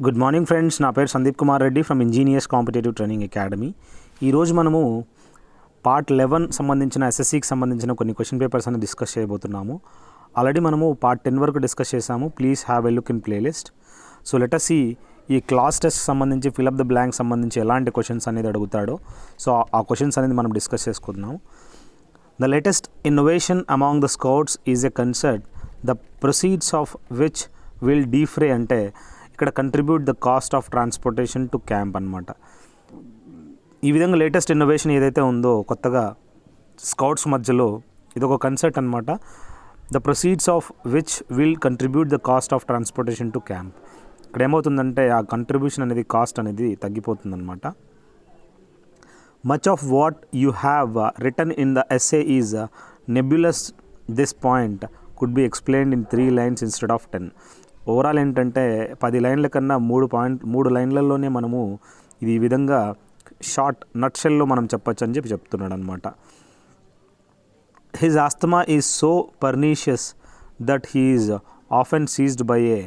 Good morning friends, నా పేరు Sandeep Kumar Reddy from engineers competitive training academy. ఈరోజు మనము పార్ట్ 11 సంబంధించిన ఎస్ఎస్సికి సంబంధించిన కొన్ని క్వశ్చన్ పేపర్స్ అని డిస్కస్ చేయబోతున్నాము. ఆల్రెడీ మనము పార్ట్ 10 వరకు డిస్కస్ చేసాము. Please have a look in playlist. So let us see ఈ క్లాస్ టెస్ట్ సంబంధించి ఫిలప్ ద బ్లాంక్ సంబంధించి ఎలాంటి క్వశ్చన్స్ అనేది అడుగుతాడో. సో ఆ క్వశ్చన్స్ అనేది మనం డిస్కస్ చేసుకుందాము. The latest innovation among the scouts is a concert, the proceeds of which will defray అంటే ఇక్కడ contribute the cost of transportation to camp అనమాట. ఈ విధంగా లేటెస్ట్ ఇన్నోవేషన్ ఏదైతే ఉందో కొత్తగా స్కౌట్స్ మధ్యలో ఇదొక కన్సర్ట్ అనమాట. The proceeds of which will contribute the cost of transportation to camp. ఇక్కడ ఏమవుతుందంటే ఆ కంట్రిబ్యూషన్ అనేది కాస్ట్ అనేది తగ్గిపోతుందన్నమాట. Much of what you have written in the essay is nebulous. This point could be explained in 3 lines instead of 10. Overall ఏంటంటే 10 లైన్ల కన్నా 3 లైన్లలోనే మనము ఇది ఈ విధంగా షార్ట్ నట్షెల్లో మనం చెప్పచ్చు అని చెప్తున్నాడు అనమాట. His asthma is so pernicious that he is often seized by a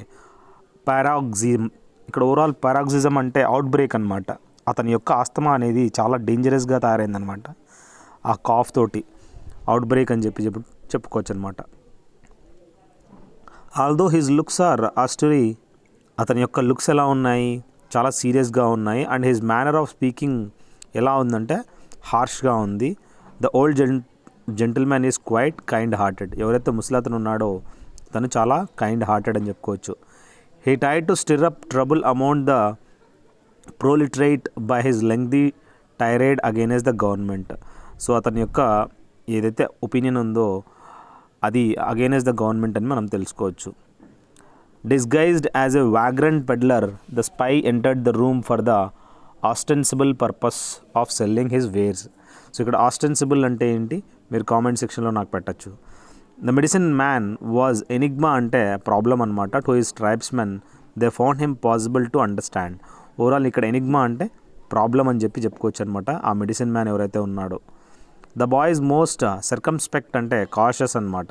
paroxysm. ఇక్కడ ఓవరాల్ పారాక్సిజం అంటే అవుట్ బ్రేక్ అనమాట. అతని యొక్క ఆస్తమా అనేది చాలా డేంజరస్గా తయారైందనమాట. ఆ కాఫ్ తోటి అవుట్ బ్రేక్ అని చెప్పుకోవచ్చు అనమాట. Although his looks are austere. అతని యొక్క లుక్స్ ఎలా ఉన్నాయి, చాలా సీరియస్గా ఉన్నాయి. And his manner of speaking ఎలా ఉందంటే హార్ష్గా ఉంది. The old gentleman is quite kind hearted. ఎవరైతే ముసలతను ఉన్నాడో తను చాలా కైండ్ హార్టెడ్ అని చెప్పుకోవచ్చు. He try to stir up trouble amount the proletariat by his lengthy tirade against the government. So అతని యొక్క ఏదైతే ఒపీనియన్ ఉందో అది అగైనెస్ట్ ద గవర్నమెంట్ అని మనం తెలుసుకోవచ్చు. Disguised as a vagrant peddler the spy entered the room for the ostensible purpose of selling his wares. So ఇక్కడ ostensible అంటే ఏంటి మీరు కామెంట్ సెక్షన్లో నాకు పెట్టచ్చు. The medicine man was enigma అంటే ప్రాబ్లం అనమాట. To his tribesmen they found him possible to understand. Overall ఇక్కడ ఎనిగ్మా అంటే ప్రాబ్లం అని చెప్పుకోవచ్చు అనమాట ఆ మెడిసిన్ మ్యాన్ ఎవరైతే ఉన్నాడో. The boy is most circumspect అంటే కాషస్ అనమాట.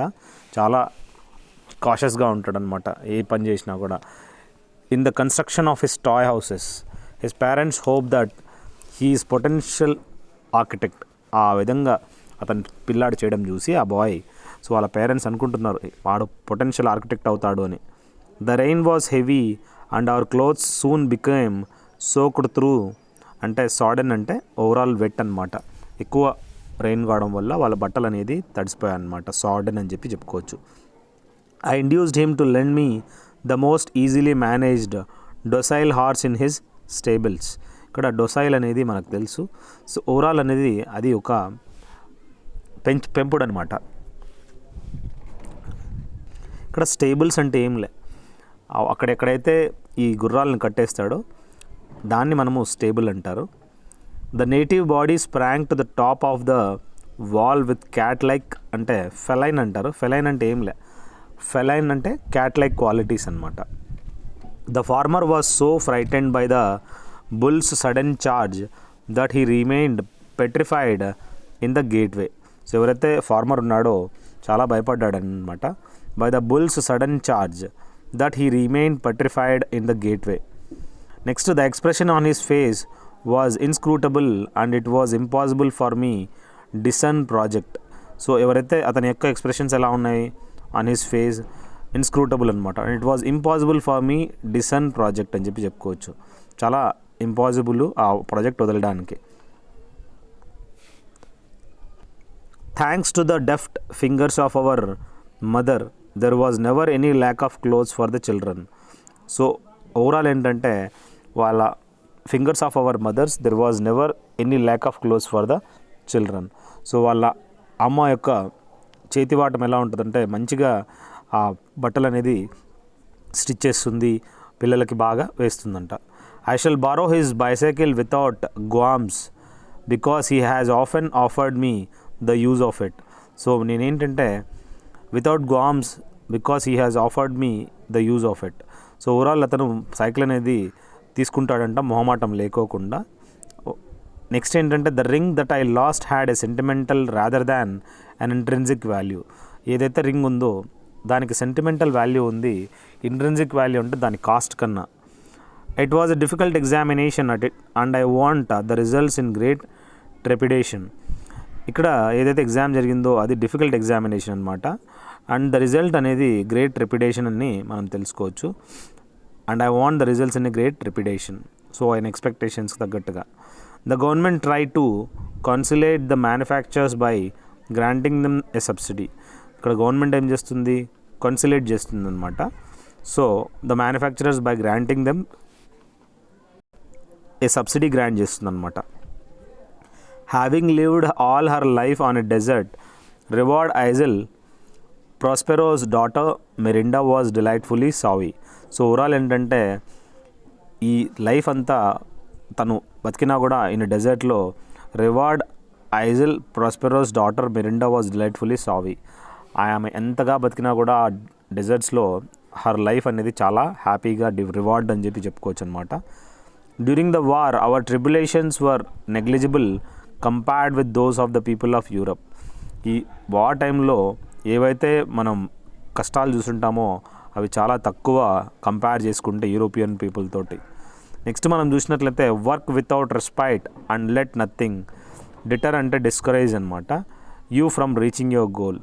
చాలా కాషస్గా ఉంటాడనమాట ఏ పని చేసినా కూడా. In the construction of his toy houses his parents hope that he's potential architect. ఆ విధంగా అతను పిల్లాడు చేయడం చూసి ఆ బాయ్ సో వాళ్ళ పేరెంట్స్ అనుకుంటున్నారు వాడు పొటెన్షియల్ ఆర్కిటెక్ట్ అవుతాడు అని. The rain was heavy and hour clothes soon became soaked through అంటే సాడెన్ అంటే ఓవరాల్ వెట్ అనమాట. ఎక్కువ రెయిన్ కావడం వల్ల వాళ్ళ బట్టలు అనేది తడిసిపోయాయి అనమాట. సాడెన్ అని చెప్పుకోవచ్చు. I induced him to lend me the most easily managed docile horse in his stables. ఇక్కడ డొసైల్ అనేది మనకు తెలుసు. సో ఓవరాల్ అనేది అది ఒక పెంపుడు అనమాట. ఇక్కడ స్టేబుల్స్ అంటే ఏంలే అక్కడెక్కడైతే ఈ గుర్రాలను కట్టేస్తాడో దాన్ని మనము స్టేబుల్ అంటారు. The native body sprang to the top of the wall with cat like అంటే ఫెలైన్ అంటారు. ఫెలైన్ అంటే ఏంలే ఫెలైన్ అంటే క్యాట్ లైక్ క్వాలిటీస్ అనమాట. The farmer was so frightened by the bull's sudden charge that he remained petrified in the gateway. So ఎవరైతే farmer ఉన్నాడో చాలా భయపడ్డాడు అనమాట. By the bull's sudden charge that he remained petrified in the gateway. Next the expression on his face was inscrutable and it was impossible for me discern project. So ఎవరైతే అతని యొక్క expressions ఎలా ఉన్నాయి on his face inscrutable అనమాట. And it was impossible for me this one project అని చెప్పుకోవచ్చు. చాలా impossible ఆ ప్రాజెక్ట్ వదలడానికి. Thanks to the deft fingers of our mother there was never any lack of clothes for the children. So overall ఏంటంటే వాళ్ళ fingers of our mothers there was never any lack of clothes for the children. So వాళ్ళ అమ్మ యొక్క చేతివాటం ఎలా ఉంటుందంటే మంచిగా ఆ బట్టలు అనేది స్టిచ్ చేస్తుంది, పిల్లలకి బాగా వేస్తుందంట. I shall borrow his bicycle without qualms because he has often offered me the use of it. So నేనేంటంటే without qualms because he has offered me the use of it. So overall అతను cycle అనేది తీసుకుంటాడంట మొహమాటం లేకోకుండా. Next ఏంటంటే the ring that I lost had a sentimental rather than an intrinsic value. ఏదైతే ring ఉందో దానికి సెంటిమెంటల్ వాల్యూ ఉంది, ఇంట్రెన్సిక్ వాల్యూ అంటే దాని కాస్ట్ కన్నా. It was a difficult examination and I want the results in great trepidation. ఇక్కడ ఏదైతే exam జరిగిందో అది డిఫికల్ట్ ఎగ్జామినేషన్ అనమాట. అండ్ ద రిజల్ట్ అనేది గ్రేట్ ట్రెపిడేషన్ అని మనం తెలుసుకోవచ్చు. And I want the results in great trepidation. So ఆయన ఎక్స్పెక్టేషన్స్కి తగ్గట్టుగా. The government try to conciliate the manufacturers by granting them a subsidy. ఇక్కడ గవర్నమెంట్ ఏం చేస్తుంది, కన్సిలేట్ చేస్తుంది అనమాట. So the manufacturers by granting them a subsidy grant చేస్తుంది అనమాట. Having lived all her life on a desert, reward isle Prospero's daughter Miranda was delightfully savvy. So overall ఏంటంటే ఈ life అంతా తను బతికినా కూడా ఇన్ డెజర్ట్లో reward isle Prospero's daughter Miranda was delightfully savvy. ఆమె ఎంతగా బతికినా కూడా ఆ డెజర్ట్స్లో హర్ లైఫ్ అనేది చాలా హ్యాపీగా రివార్డ్ అని చెప్పి చెప్పుకోవచ్చు అనమాట. During the war our tribulations were negligible compared with those of the people of Europe. ఈ వార్ టైంలో ఏవైతే మనం కష్టాలు చూసుంటామో అవి చాలా తక్కువ కంపేర్ చేసుకుంటే యూరోపియన్ పీపుల్ తోటి. నెక్స్ట్ మనం చూసినట్లయితే work without respite and let nothing deter అంటే డిస్కరేజ్ అనమాట. You from reaching your goal.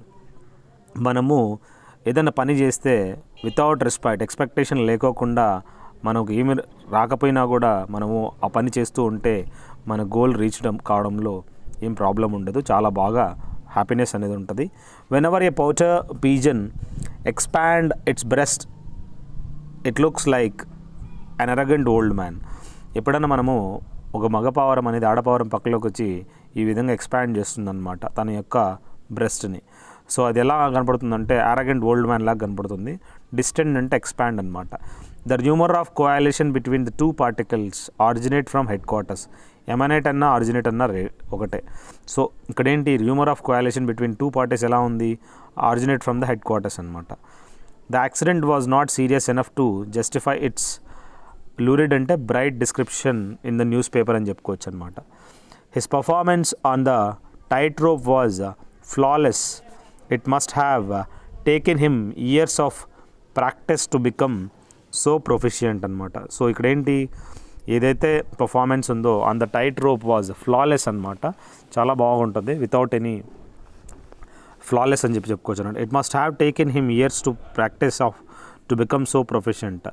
మనము ఏదైనా పని చేస్తే వితౌట్ రెస్పైట్ ఎక్స్పెక్టేషన్ లేకోకుండా మనకు ఏమి రాకపోయినా కూడా మనము ఆ పని చేస్తూ ఉంటే మన గోల్ రీచ్ కావడంలో ఏం ప్రాబ్లం ఉండదు, చాలా బాగా హ్యాపీనెస్ అనేది ఉంటుంది. Whenever a pouter pigeon expand its breast it looks like an arrogant old man. ఎప్పుడైనా మనము ఒక మగపావరం అనేది ఆడపావరం పక్కలోకి వచ్చి ఈ విధంగా ఎక్స్పాండ్ చేస్తుందన్నమాట తన యొక్క బ్రెస్ట్ని. సో అది ఎలా కనపడుతుందంటే అరగెంట్ ఓల్డ్ మ్యాన్ లాగా కనపడుతుంది. డిస్టెంట్ అంటే ఎక్స్పాండ్ అనమాట. The rumour of coalition between the two particles originate from headquarters. Emanate అన్నా ఆరిజినేట్ అన్నా ఒకటే. సో ఇక్కడేంటి rumour of coalition between two parties ఎలా ఉంది, originate from the headquarters అనమాట. The accident was not serious enough to justify its lurid అంటే bright description in the newspaper అని చెప్పుకోవచ్చు అనమాట. His performance on the tightrope was flawless. It must have taken him years of practice to become so proficient అనమాట. So ఇక్కడేంటి ఏదైతే performance ఉందో on the tightrope was flawless అనమాట, చాలా బాగుంటుంది. వితౌట్ ఎనీ ఫ్లాలెస్ అని చెప్పుకోవచ్చు అనమాట. It must have taken him years to practice of to become so proficient.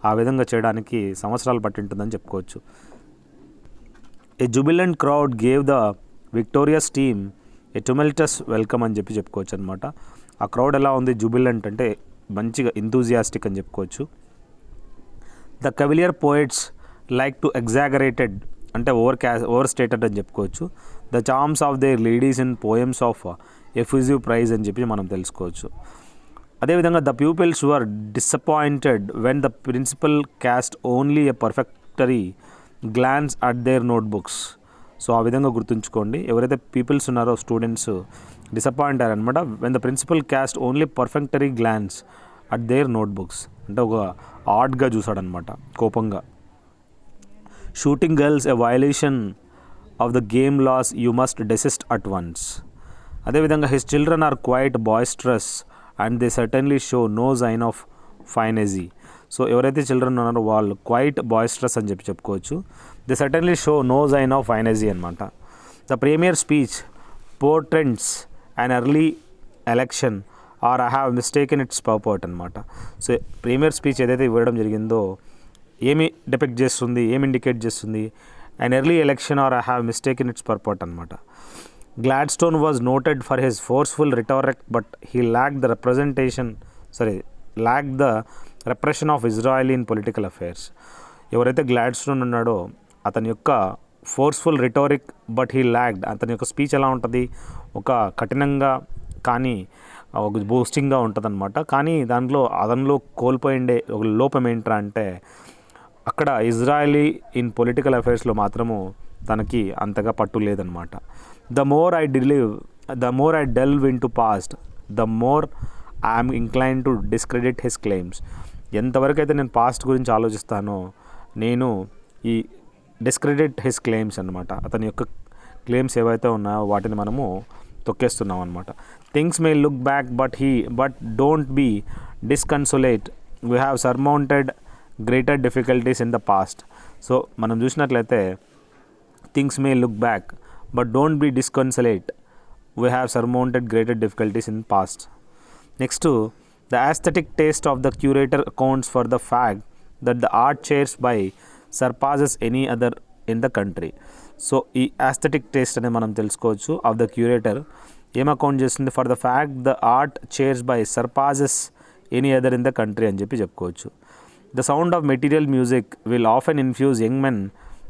ఆ విధంగా చేయడానికి సంవత్సరాలు పట్టింటుందని చెప్పుకోవచ్చు. A jubilant crowd gave the victorious team a tumultuous welcome అని చెప్పుకోవచ్చు అనమాట. ఆ క్రౌడ్ ఎలా ఉంది, జుబిలెంట్ అంటే మంచిగా ఎంతూజియాస్టిక్ అని చెప్పుకోవచ్చు. The cavalier poets like to exaggerated అంటే ఓవర్ స్టేటెడ్ అని చెప్పుకోవచ్చు. The charms of their ladies in poems of effusive praise అని చెప్పి మనం తెలుసుకోవచ్చు. అదేవిధంగా the pupils were disappointed when the principal cast only a perfunctory glance at their notebooks. So ఆ విధంగా గుర్తుంచుకోండి, ఎవరైతే పీపుల్స్ ఉన్నారో స్టూడెంట్స్ డిసప్పాయింట్ అయ్యారనమాట. When the principal cast only perfunctory glance at their notebooks అంటే ఒక ఆడ్గా చూసాడనమాట, కోపంగా. Shooting girls a violation of the game laws you must desist at once. అదేవిధంగా his children are quite boisterous and they certainly show no sign of finesse. So ఎవరైతే children ఉన్నారో వాళ్ళు quite boisterous అని చెప్పుకోవచ్చు. They certainly show no sign of finesse అనమాట. The premier speech portends and early election or I have mistaken its purport అనమాట. So premier speech ఏదైతే ఇవ్వడం జరిగిందో ఏమి డిపెక్ట్ చేస్తుంది, ఏమి ఇండికేట్ చేస్తుంది, and early election or I have mistaken its purport అనమాట. Gladstone was noted for his forceful rhetoric but he lacked the repression of Israeli in political affairs. ఎవరైతే Gladstone ఉన్నాడో అతని యొక్క forceful rhetoric but he lacked, అతని యొక్క speech ఎలా ఉంటుంది, ఒక కఠినంగా కానీ ఒక బూస్టింగ్గా ఉంటుంది అనమాట. కానీ అదనలో కోల్పోయిండే ఒక లోపం ఏంట్రా అంటే అక్కడ ఇజ్రాయలీ ఇన్ పొలిటికల్ అఫైర్స్లో మాత్రము తనకి అంతగా పట్టు లేదనమాట. The more I delve into past the more I'm incline to discredit his claims. ఎంతవరకు అయితే నేను పాస్ట్ గురించి ఆలోచిస్తానో నేను ఈ డిస్క్రెడిట్ హిస్ క్లెయిమ్స్ అనమాట, అతని యొక్క క్లెయిమ్స్ ఏవైతే ఉన్నాయో వాటిని మనము తొక్కేస్తున్నాం అనమాట. Things may look back but don't be disconsolate. We have surmounted greater difficulties in the past. So మనం చూసినట్లయితే things may look back but don't be disconsolate, we have surmounted greater difficulties in past. Next, the aesthetic taste of the curator accounts for the fact that the art shares by surpasses any other in the country. So ఈ aesthetic taste అనేది మనం తెలుసుకోవచ్చు of the curator ఏం account చేస్తుంది, for the fact the art shares by surpasses any other in the country అని చెప్పి చెప్పుకోవచ్చు. The sound of material music will often infuse young men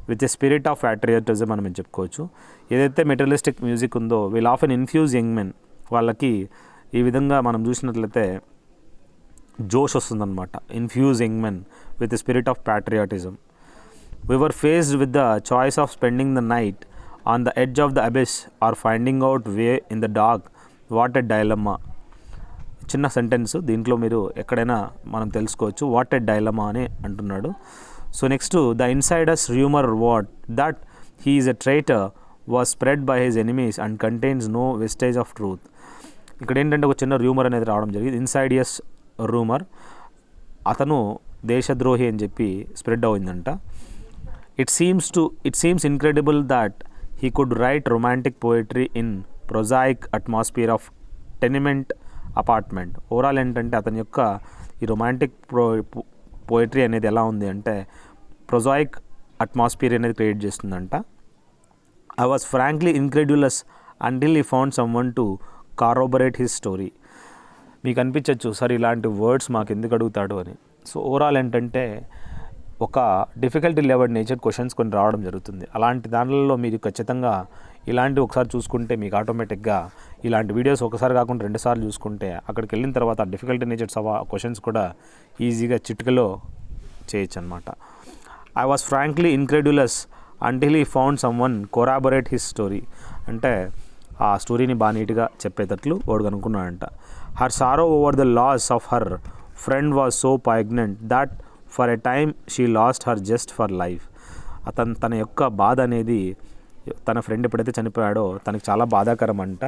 with a spirit of patriotism అని మేము చెప్పుకోవచ్చు. ఏదైతే materialistic music ఉందో will often infuse young men, వాళ్ళకి ఈ విధంగా మనం చూసినట్లయితే జోష్ వస్తుందన్నమాట. Infuse young men with the spirit of patriotism. We were faced with the choice of spending the night on the edge of the abyss or finding out way in the dark. What a dilemma. చిన్న sentence, దీంట్లో మీరు ఎక్కడైనా మనం తెలుసుకోవచ్చు. What a dilemma అని అంటున్నాడు. So next, the insiders rumour what that he is a traitor was spread by his enemies and contains no vestige of truth. ఇక్కడ ఏంటంటే ఒక చిన్న రూమర్ అనేది రావడం జరిగింది. ఇన్సైడియస్ రూమర్, అతను దేశద్రోహి అని చెప్పి స్ప్రెడ్ అయిందంట. It seems incredible that he could write romantic poetry in prosaic atmosphere of tenement apartment. Overall ఏంటంటే అతని యొక్క ఈ రొమాంటిక్ పోయిటరీ అనేది ఎలా ఉంది అంటే ప్రొజాయిక్ అట్మాస్ఫియర్ అనేది క్రియేట్ చేస్తుందంట. I was frankly incredulous until he found someone to corroborate his story. మీకు అనిపించవచ్చు, సార్ ఇలాంటి వర్డ్స్ మాకు ఎందుకు అడుగుతాడు అని. సో ఓవరాల్ ఏంటంటే ఒక డిఫికల్టీ లెవెల్ నేచర్ క్వశ్చన్స్ కొన్ని రావడం జరుగుతుంది. అలాంటి దానిలో మీరు ఖచ్చితంగా ఇలాంటి ఒకసారి చూసుకుంటే మీకు ఆటోమేటిక్గా ఇలాంటి వీడియోస్ ఒకసారి కాకుండా 2 సార్లు చూసుకుంటే అక్కడికి వెళ్ళిన తర్వాత డిఫికల్టీ నేచర్స్ క్వశ్చన్స్ కూడా ఈజీగా చిటికలో చేయొచ్చు అనమాట. I was frankly incredulous until he found someone corroborate his story. అంటే ఆ స్టోరీని బాగా నీట్గా చెప్పేటట్లు వాడు కనుక్కున్నాడంట. Her sorrow over the loss of her friend was so poignant that for a time she lost her zest for life. తన యొక్క బాధ అనేది తన ఫ్రెండ్ ఎప్పుడైతే చనిపోయాడో తనకి చాలా బాధాకరం అంట.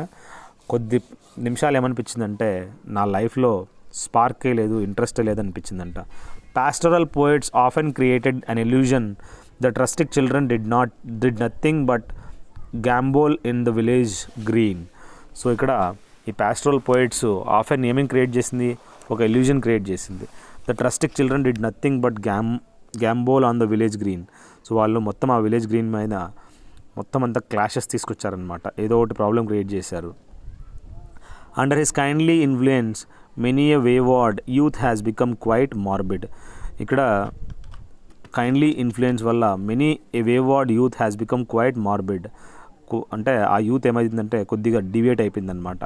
కొద్ది నిమిషాలు ఏమనిపించిందంటే నా లైఫ్లో స్పార్కే లేదు, ఇంట్రెస్టే లేదనిపించిందంట. Pastoral poets often created an illusion that rustic children did nothing but gambol in the village green. So ఇక్కడ ఈ పాస్టరల్ పోయిట్స్ ఆఫెన్ ఏమేమి క్రియేట్ చేసింది, ఒక ఇల్యూజన్ క్రియేట్ చేసింది. The rustic children did nothing but gambol on the village green. So వాళ్ళు మొత్తం ఆ village green మీద మొత్తం అంతా క్లాషెస్ తీసుకొచ్చారనమాట, ఏదో ఒకటి ప్రాబ్లం క్రియేట్ చేశారు. Under his kindly influence many a wayward youth has become quite morbid. ఇక్కడ కైండ్లీ ఇన్ఫ్లుయెన్స్ వల్ల many a wayward youth has become quite morbid. అంటే ఆ యూత్ ఏమైందంటే కొద్దిగా డివియేట్ అయిపోయిందనమాట.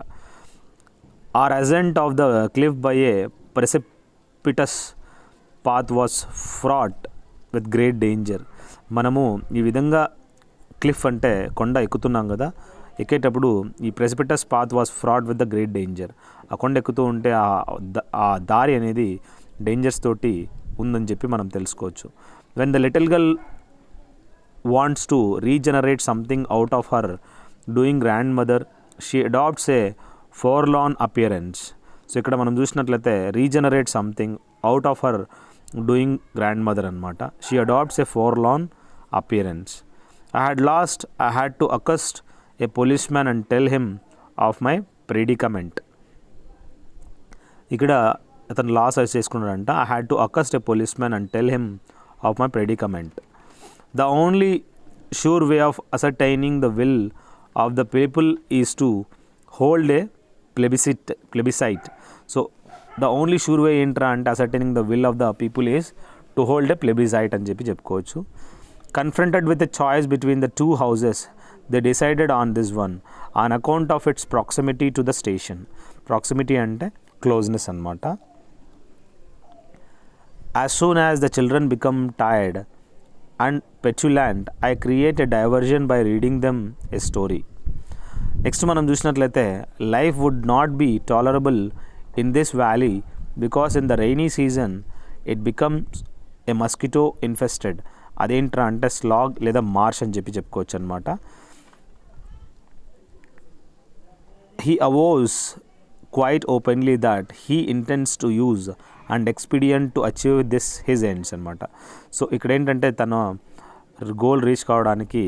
Our ascent of the cliff by a precipitous path was fraught with great danger. మనము ఈ విధంగా క్లిఫ్ అంటే కొండ ఎక్కుతున్నాం కదా, ఎక్కేటప్పుడు ఈ precipitous path was fraught with the great danger. ఆ కొండ ఎక్కుతూ ఉంటే ఆ దారి అనేది డేంజర్స్ తోటి ఉందని చెప్పి మనం తెలుసుకోవచ్చు. When the little girl wants to regenerate something out of her doing grandmother she adopts a forlorn appearance. So ఇక్కడ మనం చూసినట్లయితే regenerate something out of her doing grandmother అనమాట. She adopts a forlorn appearance. I had to accost a policeman and tell him of my predicament. ఇక్కడ అతను loss చేసుకున్నాడంట. I had to accost a policeman and tell him of my predicament. The only sure way of ascertaining the will of the people is to hold a plebiscite. So the only sure way ఏంట్రా అంటే ascertaining the will of the people is to hold a plebiscite అని చెప్పి చెప్పుకోవచ్చు. Confronted with a choice between the two houses, they decided on this one on account of its proximity to the station. Proximity అంటే closeness అన్నమాట. As soon as the children become tired and petulant, I create a diversion by reading them a story. Next మనం చూసినట్లయితే life would not be tolerable in this valley because in the rainy season it becomes a mosquito infested. అదేంట్రా అంటే slough లేదా marsh అని చెప్పి చెప్పుకోవచ్చు అనమాట. He avows quite openly that he intends to use and expedient to achieve this his ends అనమాట. So ఇక్కడ ఏంటంటే తన గోల్ రీచ్ కావడానికి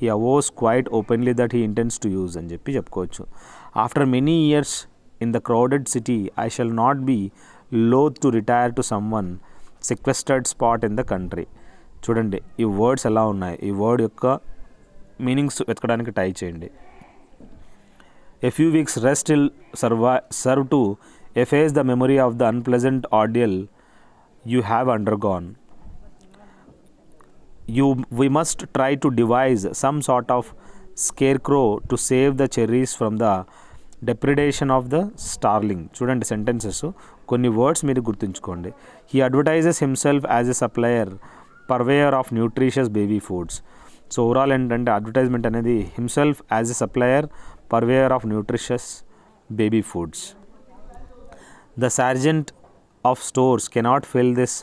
he avows quite openly that he intends to use అని చెప్పి చెప్పుకోవచ్చు. After many years in the crowded city I shall not be loath to retire to some one sequestered spot in the country. చూడండి ఈ words ఎలా ఉన్నాయి, ఈ word యొక్క meanings వెతకడానికి ట్రై చేయండి. A few weeks rest will serve to efface the memory of the unpleasant ordeal you have undergone. We must try to devise some sort of scarecrow to save the cherries from the depredation of the starling. చూడండి sentences కొన్ని words మీరు గుర్తుంచుకోండి. He advertises himself as a supplier, purveyor of nutritious baby foods. So overall ఏంటంటే advertisement అనేది himself as a supplier, purveyor of nutritious baby foods. The sergeant of stores cannot fill this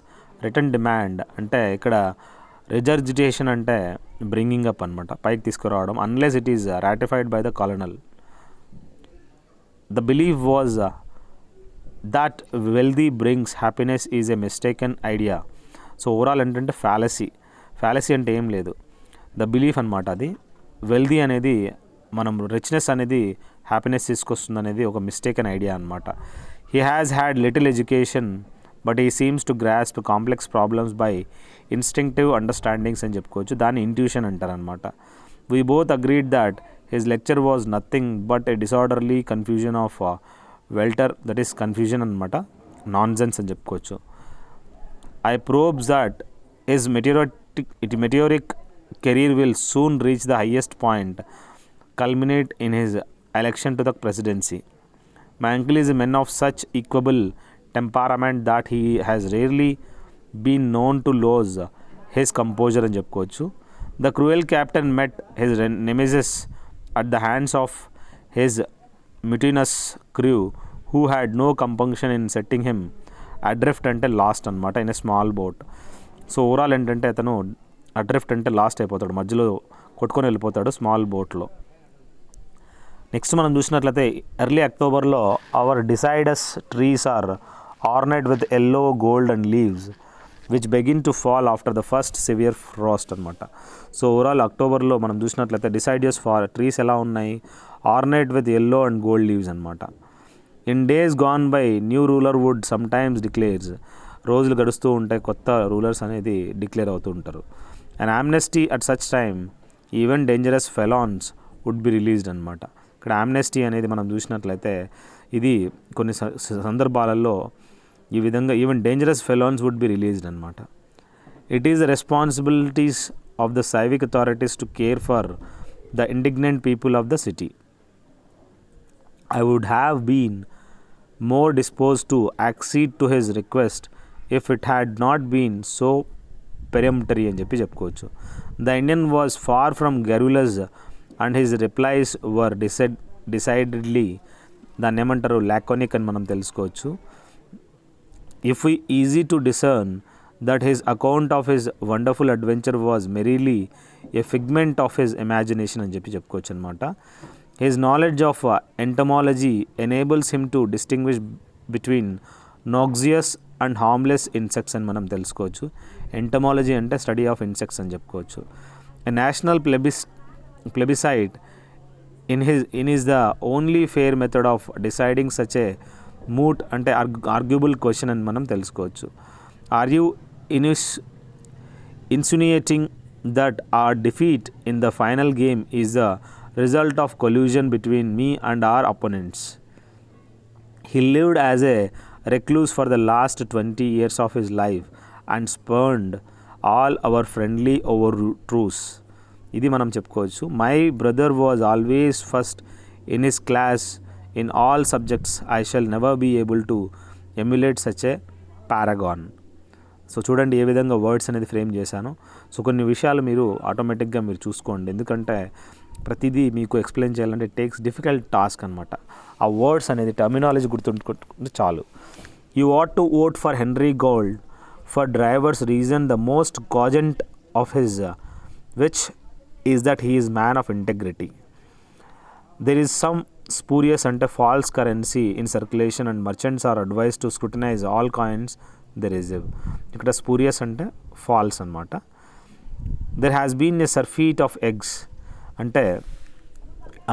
return demand. అంటే ఇక్కడ regurgitation అంటే bringing up అనమాట, పైకి తీసుకురావడం, unless it is ratified by the colonel. The belief was that wealthy brings happiness is a mistaken idea. So overall ఏంటంటే fallacy అంటే ఏం లేదు, ద బిలీఫ్ అనమాట. అది వెల్దీ అనేది మనం రిచ్నెస్ అనేది హ్యాపీనెస్ తీసుకొస్తుంది అనేది ఒక మిస్టేక్ అన్ ఐడియా అనమాట. He has had little education but he seems to grasp complex problems by instinctive understandings అని చెప్పుకోవచ్చు. దాన్ని ఇంట్యూషన్ అంటారనమాట. We both agreed that his lecture was nothing but a disorderly confusion of welter, that is confusion అనమాట, nonsense అని చెప్పుకోవచ్చు. I probes that his meteoric career will soon reach the highest point, culminate in his election to the presidency. My uncle is a man of such equable temperament that he has rarely been known to lose his composure అని చెప్పుకోవచ్చు. The cruel captain met his nemesis at the hands of his mutinous crew who had no compunction in setting him adrift అంటే last అనమాట in a small boat. So overall ఏంటంటే అతను అడ్రిఫ్ట్ అంటే last అయిపోతాడు, మధ్యలో కొట్టుకొని వెళ్ళిపోతాడు స్మాల్ బోట్లో. నెక్స్ట్ మనం చూసినట్లయితే ఎర్లీ అక్టోబర్లో our deciduous trees are adorned with yellow, gold and leaves which begin to fall after the first severe frost అనమాట. సో ఓవరాల్ అక్టోబర్లో మనం చూసినట్లయితే డిసైడస్ ట్రీస్ ఎలా ఉన్నాయి, adorned with yellow and gold leaves అనమాట. In days gone by new ruler would sometimes declares. రోజులు గడుస్తూ ఉంటాయి, కొత్త రూలర్స్ అనేది డిక్లేర్ అవుతూ ఉంటారు. And amnesty at such time even dangerous felons would be released అనమాట. ఇక్కడ ఆమ్నెస్టీ అనేది మనం చూసినట్లయితే ఇది కొన్ని సందర్భాలలో ఈ విధంగా even dangerous felons would be released అనమాట. It is the responsibilities of the civic authorities to care for the indignant people of the city. I would have been more disposed to accede to his request if it had not been so peremptory అని చెప్పుకోవచ్చు. The Indian was far from garrulous and his replies were decidedly దాన్ని ఏమంటారు laconic అని మనం తెలుసుకోవచ్చు. If we easy to discern that his account of his wonderful adventure was merely a figment of his imagination అని చెప్పుకోవచ్చు అనమాట. His knowledge of entomology enables him to distinguish between noxious and harmless insects అని మనం తెలుసుకోవచ్చు. Entomology అంటే study of insects అని చెప్పుకోవచ్చు. A national plebiscite in is the only fair method of deciding such a moot అంటే arguable question అని మనం తెలుసుకోవచ్చు. Are you insinuating that our defeat in the final game is the result of collusion between me and our opponents. He lived as a recluse for the last 20 years of his life and spurned all our friendly overtures. ఇది మనం చెప్పుకోవచ్చు. My brother was always first in his class in all subjects. I shall never be able to emulate such a paragon. So చూడండి ఏ విధంగా words అనేది frame చేశాను. So కొన్ని విషయాలు మీరు ఆటోమేటిక్గా మీరు చూసుకోండి, ఎందుకంటే ప్రతిదీ మీకు ఎక్స్ప్లెయిన్ చేయాలంటే ఇట్ టేక్స్ డిఫికల్ట్ టాస్క్ అనమాట. ఆ వర్డ్స్ అనేది టర్మినాలజీ గుర్తుంచుకుంటే చాలు. You ought to vote for Henry Gold for drivers reason the most cogent of his which is that he is man of integrity. There is some spurious అంటే false currency in circulation and merchants are advise to scrutinize all coins they receive. ఇక్కడ spurious అంటే false అనమాట. There has been a surfeit of eggs అంటే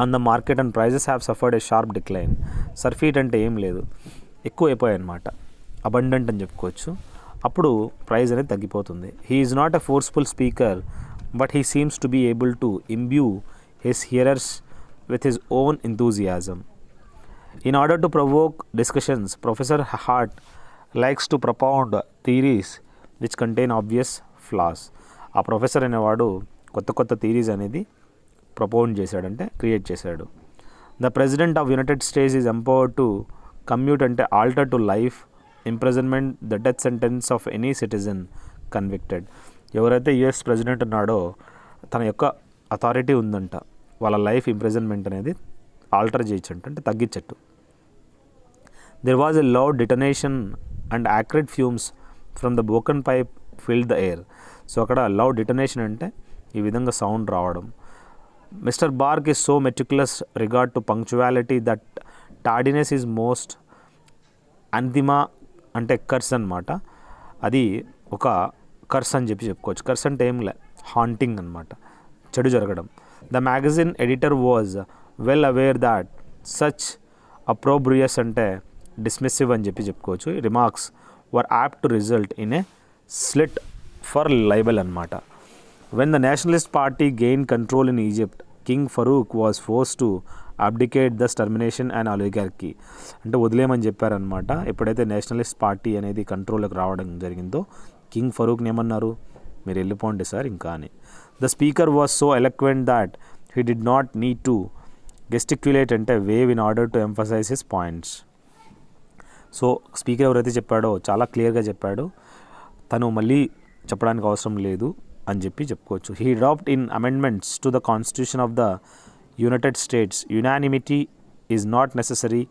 on the market and prices have suffered a sharp decline. సర్ఫీట్ అంటే ఏం లేదు, ఎక్కువ అయిపోయాయి అనమాట, అబండెంట్ అని చెప్పుకోవచ్చు. అప్పుడు ప్రైజ్ అనేది తగ్గిపోతుంది. He is not a forceful speaker but he seems to be able to imbue his hearers with his own enthusiasm. In order to provoke discussions, Professor Hart likes to propound theories which contain obvious flaws. ఆ professor అనేవాడు కొత్త కొత్త theories అనేది propose చేశాడంటే create చేశాడు. The president of United States is empowered to commute అంటే alter to life imprisonment the death sentence of any citizen convicted. ఎవరైతే US president ఉన్నాడో తన యొక్క అథారిటీ ఉందంట, వాళ్ళ లైఫ్ ఇంప్రిజన్మెంట్ అనేది ఆల్టర్ చేయొచ్చంట, అంటే తగ్గించట్టు. There was a loud detonation and acrid fumes from the broken pipe filled the air. So అక్కడ లౌడ్ డిటనేషన్ అంటే ఈ విధంగా సౌండ్ రావడం. Mr Bark is so meticulous regard to punctuality that tardiness is most anathema అంటే curse అనమాట. అది ఒక curse అని చెప్పుకోవచ్చు. కర్స్ అంటే ఏం లే, హాంటింగ్ అనమాట, చెడు జరగడం. The magazine editor was well aware that such opprobrious అంటే dismissive అని చెప్పుకోవచ్చు remarks were apt to result in a slit for libel అన్నమాట. When the nationalist party gained control in Egypt, King Farouk was forced to abdicate the termination and oligarchy అంటే వదిలేయమని చెప్పారనమాట. ఎప్పుడైతే Nationalist party అనేది కంట్రోల్లోకి రావడం జరిగిందో కింగ్ ఫరూక్ని ఏమన్నారు, మీరు వెళ్ళిపోండి సార్ ఇంకా అని. The speaker was so eloquent that he did not need to gesticulate అంటే wave in order to emphasize his points. So speaker ఎవరైతే చెప్పాడో చాలా క్లియర్గా చెప్పాడు, తను మళ్ళీ చెప్పడానికి అవసరం లేదు అని చెప్పుకోవచ్చు. He dropped in amendments to the constitution of the United States. Unanimity is not necessary,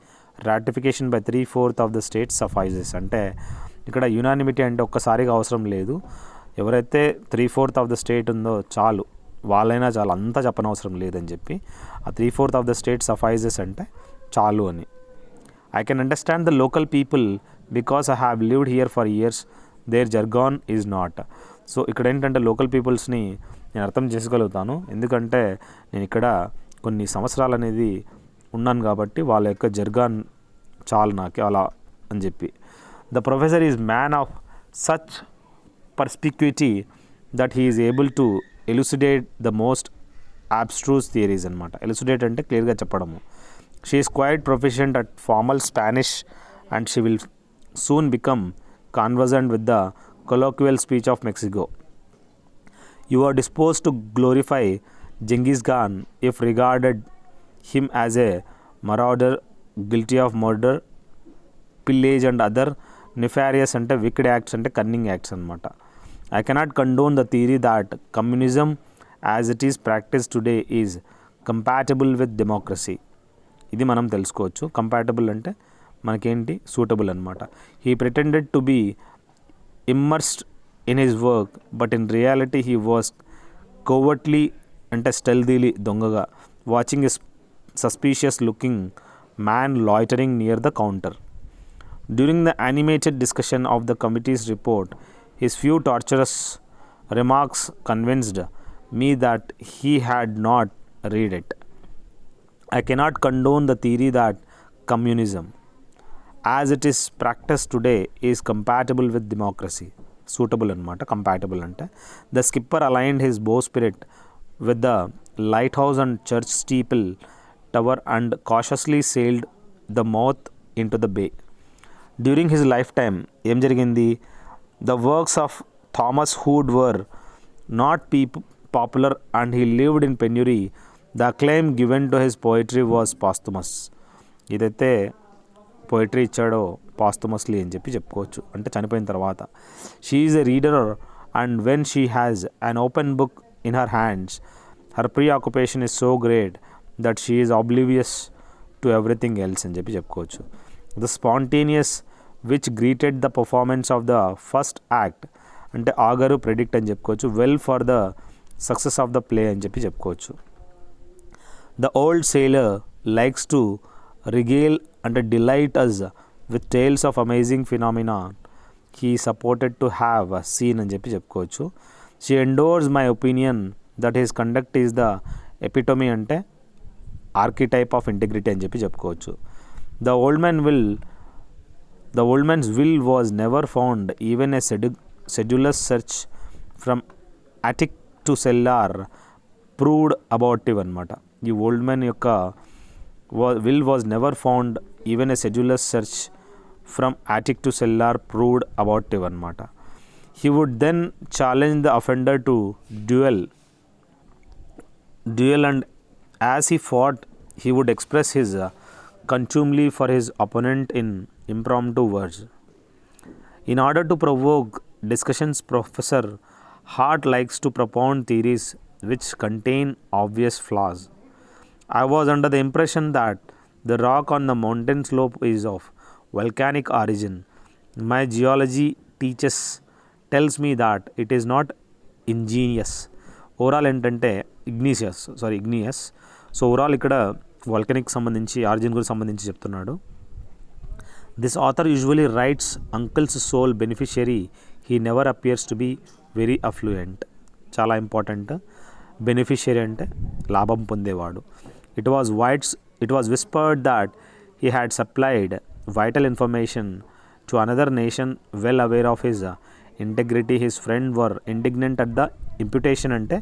ratification by 3/4 of the states suffices. అంటే ఇక్కడ యునానిమిటీ అంటే ఒక్కసారిగా అవసరం లేదు, ఎవరైతే 3/4 ఆఫ్ ద స్టేట్ ఉందో చాలు, వాళ్ళైనా చాలు, అంతా చెప్పనవసరం లేదని చెప్పి ఆ 3/4 ఆఫ్ ద స్టేట్ సఫైజెస్ అంటే చాలు అని. I can understand the local people because I have lived here for years, their jargon is not. So ఇక్కడ ఏంటంటే లోకల్ పీపుల్స్ని నేను అర్థం చేసుకోగలుగుతాను, ఎందుకంటే నేను ఇక్కడ కొన్ని సంవత్సరాలు అనేది ఉన్నాను కాబట్టి వాళ్ళ యొక్క జర్గాన్ చాలు నాకు అలా అని చెప్పి. The professor is man of such perspicuity that he is able to elucidate the most abstruse theories అనమాట. ఎలుసిడేట్ అంటే క్లియర్గా చెప్పడము. She is quite proficient at formal Spanish and she will soon become convergent with the colloquial speech of Mexico. You are dispose to glorify Genghis Khan if regarded him as a marauder guilty of murder, pillage and other nefarious అంటే wicked acts అంటే cunning acts అనమాట. I cannot condone the theory that communism as it is practiced today is compatible with democracy. ఇది మనం తెలుసుకోవచ్చు. Compatible అంటే మనకేంటి, suitable అనమాట. He pretended to be immersed in his work but in reality he was covertly అంటే stealthily దొంగగా watching a suspicious looking man loitering near the counter. During the animated discussion of the committee's report, his few torturous remarks convinced me that he had not read it. I cannot condone the theory that communism, as it is practiced today, is compatible with democracy. Suitable anamata, compatible ante. The skipper aligned his bowsprit with the lighthouse and church steeple tower and cautiously sailed the mouth into the bay. During his lifetime, em jarigindi, the works of Thomas Hood were not popular and he lived in penury. The acclaim given to his poetry was posthumous. ఇదైతే poetry ఇచ్చాడో posthumously అని చెప్పుకోవచ్చు, అంటే చనిపోయిన తర్వాత. She is a reader and when she has an open book in her hands her preoccupation is so great that she is oblivious to everything else అని చెప్పుకోవచ్చు. The spontaneous which greeted the performance of the first act అంటే augur predict అని చెప్పుకోవచ్చు. Well for the success of the play అని చెప్పుకోవచ్చు. The old sailor likes to regale and delight us with tales of amazing phenomena he supported to have seen అని చెప్పి చెప్పుకోవచ్చు. She endorse my opinion that his conduct is the epitome అంటే archetype of integrity అని చెప్పి చెప్పుకోవచ్చు. The old man's will was never found even a sedulous search from attic to cellar proved abortive అనమాట. ఈ old man యొక్క will was never found even a sedulous search from attic to cellar proved abortive అనమాట. He would then challenge the offender to duel and as he fought he would express his contumely for his opponent in impromptu words. In order to provoke discussions, Professor Hart likes to propound theories which contain obvious flaws. I was under the impression that the rock on the mountain slope is of volcanic origin. My geology tells me that it is not ingenious. Overall ఏంటంటే igneous. So overall ఇక్కడ volcanic సంబంధించి origin గురించి సంబంధించి చెప్తున్నాడు. This author usually writes uncle's sole beneficiary he never appears to be very affluent. చాలా important. Beneficiary అంటే లాభం పొందేవాడు. It was whispered that he had supplied vital information to another nation well aware of his integrity. His friend were indignant at the imputation అంటే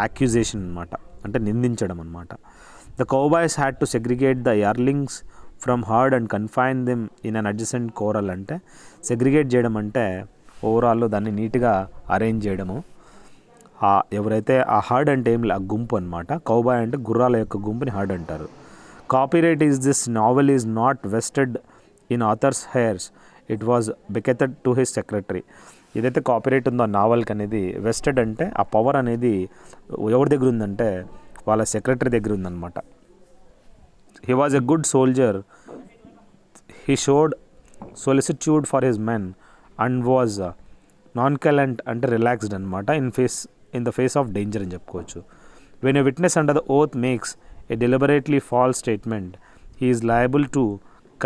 accusation అనమాట, అంటే నిందించడం అనమాట. The cowboys had to segregate the yearlings from herd and confine them in an adjacent corral. అంటే segregate చేయడం అంటే overall దాన్ని నీట్గా అరేంజ్ చేయడము. ఎవరైతే ఆ హర్డ్ అంటే ఏం గుంపు అనమాట. కౌబాయ్ అంటే గుర్రాల యొక్క గుంపుని హర్డ్ అంటారు. Copyright is this novel is not vested in author's heirs, it was bequeathed to his secretary. ఏదైతే కాపీరైట్ ఉందో ఆ నావల్కి అనేది వెస్టెడ్ అంటే ఆ పవర్ అనేది ఎవరి దగ్గర ఉందంటే వాళ్ళ సెక్రటరీ దగ్గర ఉందన్నమాట. He was a good soldier. He showed solicitude for his men and was nonchalant అంటే రిలాక్స్డ్ అనమాట in the face of danger అని చెప్పుకోవచ్చు. When a witness under the oath makes a deliberately false statement he is liable to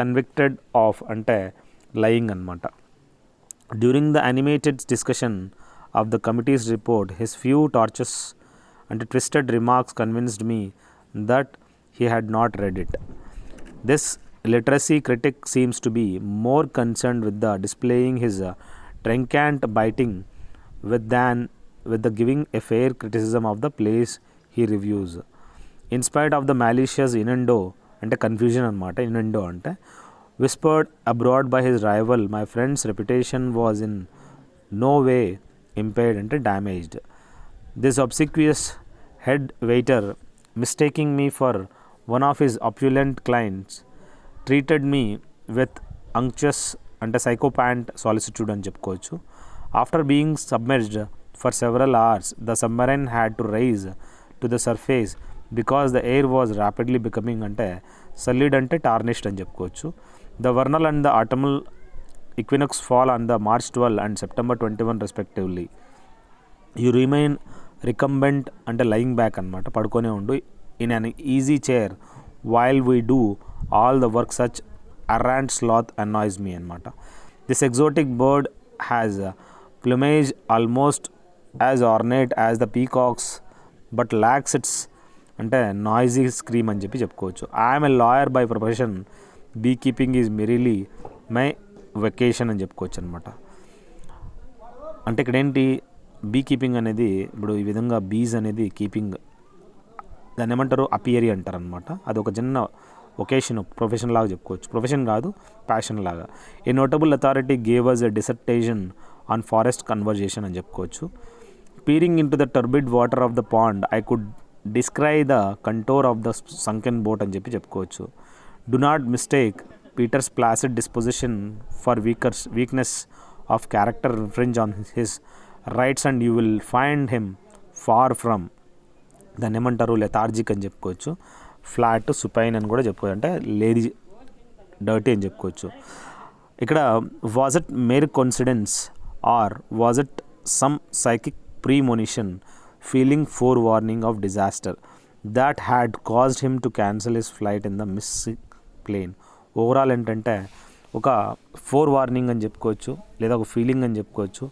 convicted of అంటే lying అనమాట. During the animated discussion of the committee's report, his few torches and twisted remarks convinced me that he had not read it. This literacy critic seems to be more concerned with the displaying his trenchant biting than with the giving a fair criticism of the place he reviews. In spite of the malicious innuendo and confusion అనమాట. innuendo అంటే whispered abroad by his rival, my friend's reputation was in no way impaired and damaged. This obsequious head waiter, mistaking me for one of his opulent clients, treated me with unctuous and psychopath solicitude అని చెప్పుకోవచ్చు. After being submerged for several hours, the submarine had to rise to the surface because the air was rapidly becoming అంటే sullied అంటే tarnished అని చెప్పుకోవచ్చు. The vernal and the autumnal equinox fall on the March 12 and September 21 respectively. You remain recumbent అంటే lying back అనమాట, పడుకొనే ఉండు, in an easy chair while we do all the work. Such errant sloth annoys me అనమాట. This exotic bird has plumage almost as ornate as the peacock's but lacks its అంటే noisy scream అని చెప్పి చెప్పుకోవచ్చు. I'm a lawyer by profession, be keeping is merely my vacation అని చెప్పుకోవచ్చు అనమాట. అంటే ఇక్కడ ఏంటి, బీ కీపింగ్ అనేది ఇప్పుడు ఈ విధంగా బీజ్ అనేది కీపింగ్ దాన్ని ఏమంటారు అపియరీ అంటారు అనమాట. అది ఒక చిన్న ఒకేషన్ ప్రొఫెషన్ లాగా చెప్పుకోవచ్చు. ప్రొఫెషన్ కాదు, ప్యాషన్ లాగా. A notable authority gave us a dissertation on forest conversation అని చెప్పుకోవచ్చు. Peering into the turbid water of the pond I could describe the contour of the sunken boat అని చెప్పి చెప్పుకోవచ్చు. Do not mistake Peter's placid disposition for weakness of character infringe on his rights and you will find him far from దాన్ని ఏమంటారు lethargic అని చెప్పుకోవచ్చు. Flat supine అని కూడా చెప్పుకోవచ్చు, అంటే లేడీ డర్టీ అని చెప్పుకోవచ్చు. ఇక్కడ was it mere coincidence or was it some psychic premonition feeling forewarning of disaster. that had caused him to cancel his flight in the missing plane. Overall ఏంటంటే ఒక four warning అని చెప్పుకోవచ్చు, లేదా ఒక feeling అని చెప్పుకోవచ్చు.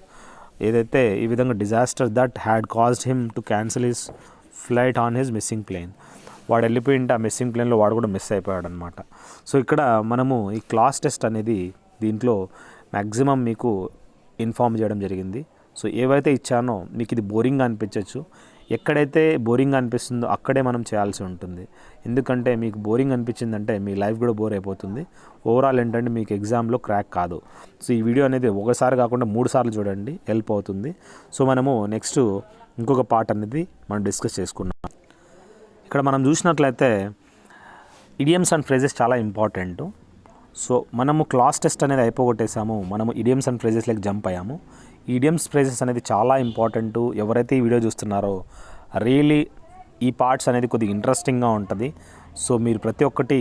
ఏదైతే ఈ విధంగా disaster that had caused him to cancel his flight on his missing plane. వాడు వెళ్ళిపోయింటే ఆ మిస్సింగ్ ప్లేన్లో వాడు కూడా మిస్ అయిపోయాడు అనమాట. సో ఇక్కడ మనము ఈ క్లాస్ టెస్ట్ అనేది దీంట్లో మ్యాక్సిమం మీకు ఇన్ఫామ్ చేయడం జరిగింది. సో ఏవైతే ఇచ్చానో మీకు ఇది బోరింగ్గా అనిపించవచ్చు. ఎక్కడైతే బోరింగ్ అనిపిస్తుందో అక్కడే మనం చేయాల్సి ఉంటుంది. ఎందుకంటే మీకు బోరింగ్ అనిపించిందంటే మీ లైఫ్ కూడా బోర్ అయిపోతుంది. ఓవరాల్ ఏంటంటే మీకు ఎగ్జామ్లో క్రాక్ కాదు. సో ఈ వీడియో అనేది ఒకసారి కాకుండా 3 సార్లు చూడండి, హెల్ప్ అవుతుంది. సో మనము నెక్స్ట్ ఇంకొక పార్ట్ అనేది మనం డిస్కస్ చేసుకున్నాం. ఇక్కడ మనం చూసినట్లయితే ఇడియమ్స్ అండ్ ఫ్రేజెస్ చాలా ఇంపార్టెంట్. సో మనము క్లాస్ టెస్ట్ అనేది అయిపోగొట్టేసాము, మనము ఇడియమ్స్ అండ్ ఫ్రేజెస్లోకి జంప్ అయ్యాము. ఇడియమ్స్ ఫ్రేజెస్ అనేది చాలా ఇంపార్టెంట్. ఎవరైతే ఈ వీడియో చూస్తున్నారో రియలీ ఈ పార్ట్స్ అనేది కొద్దిగా ఇంట్రెస్టింగ్గా ఉంటుంది. సో మీరు ప్రతి ఒక్కటి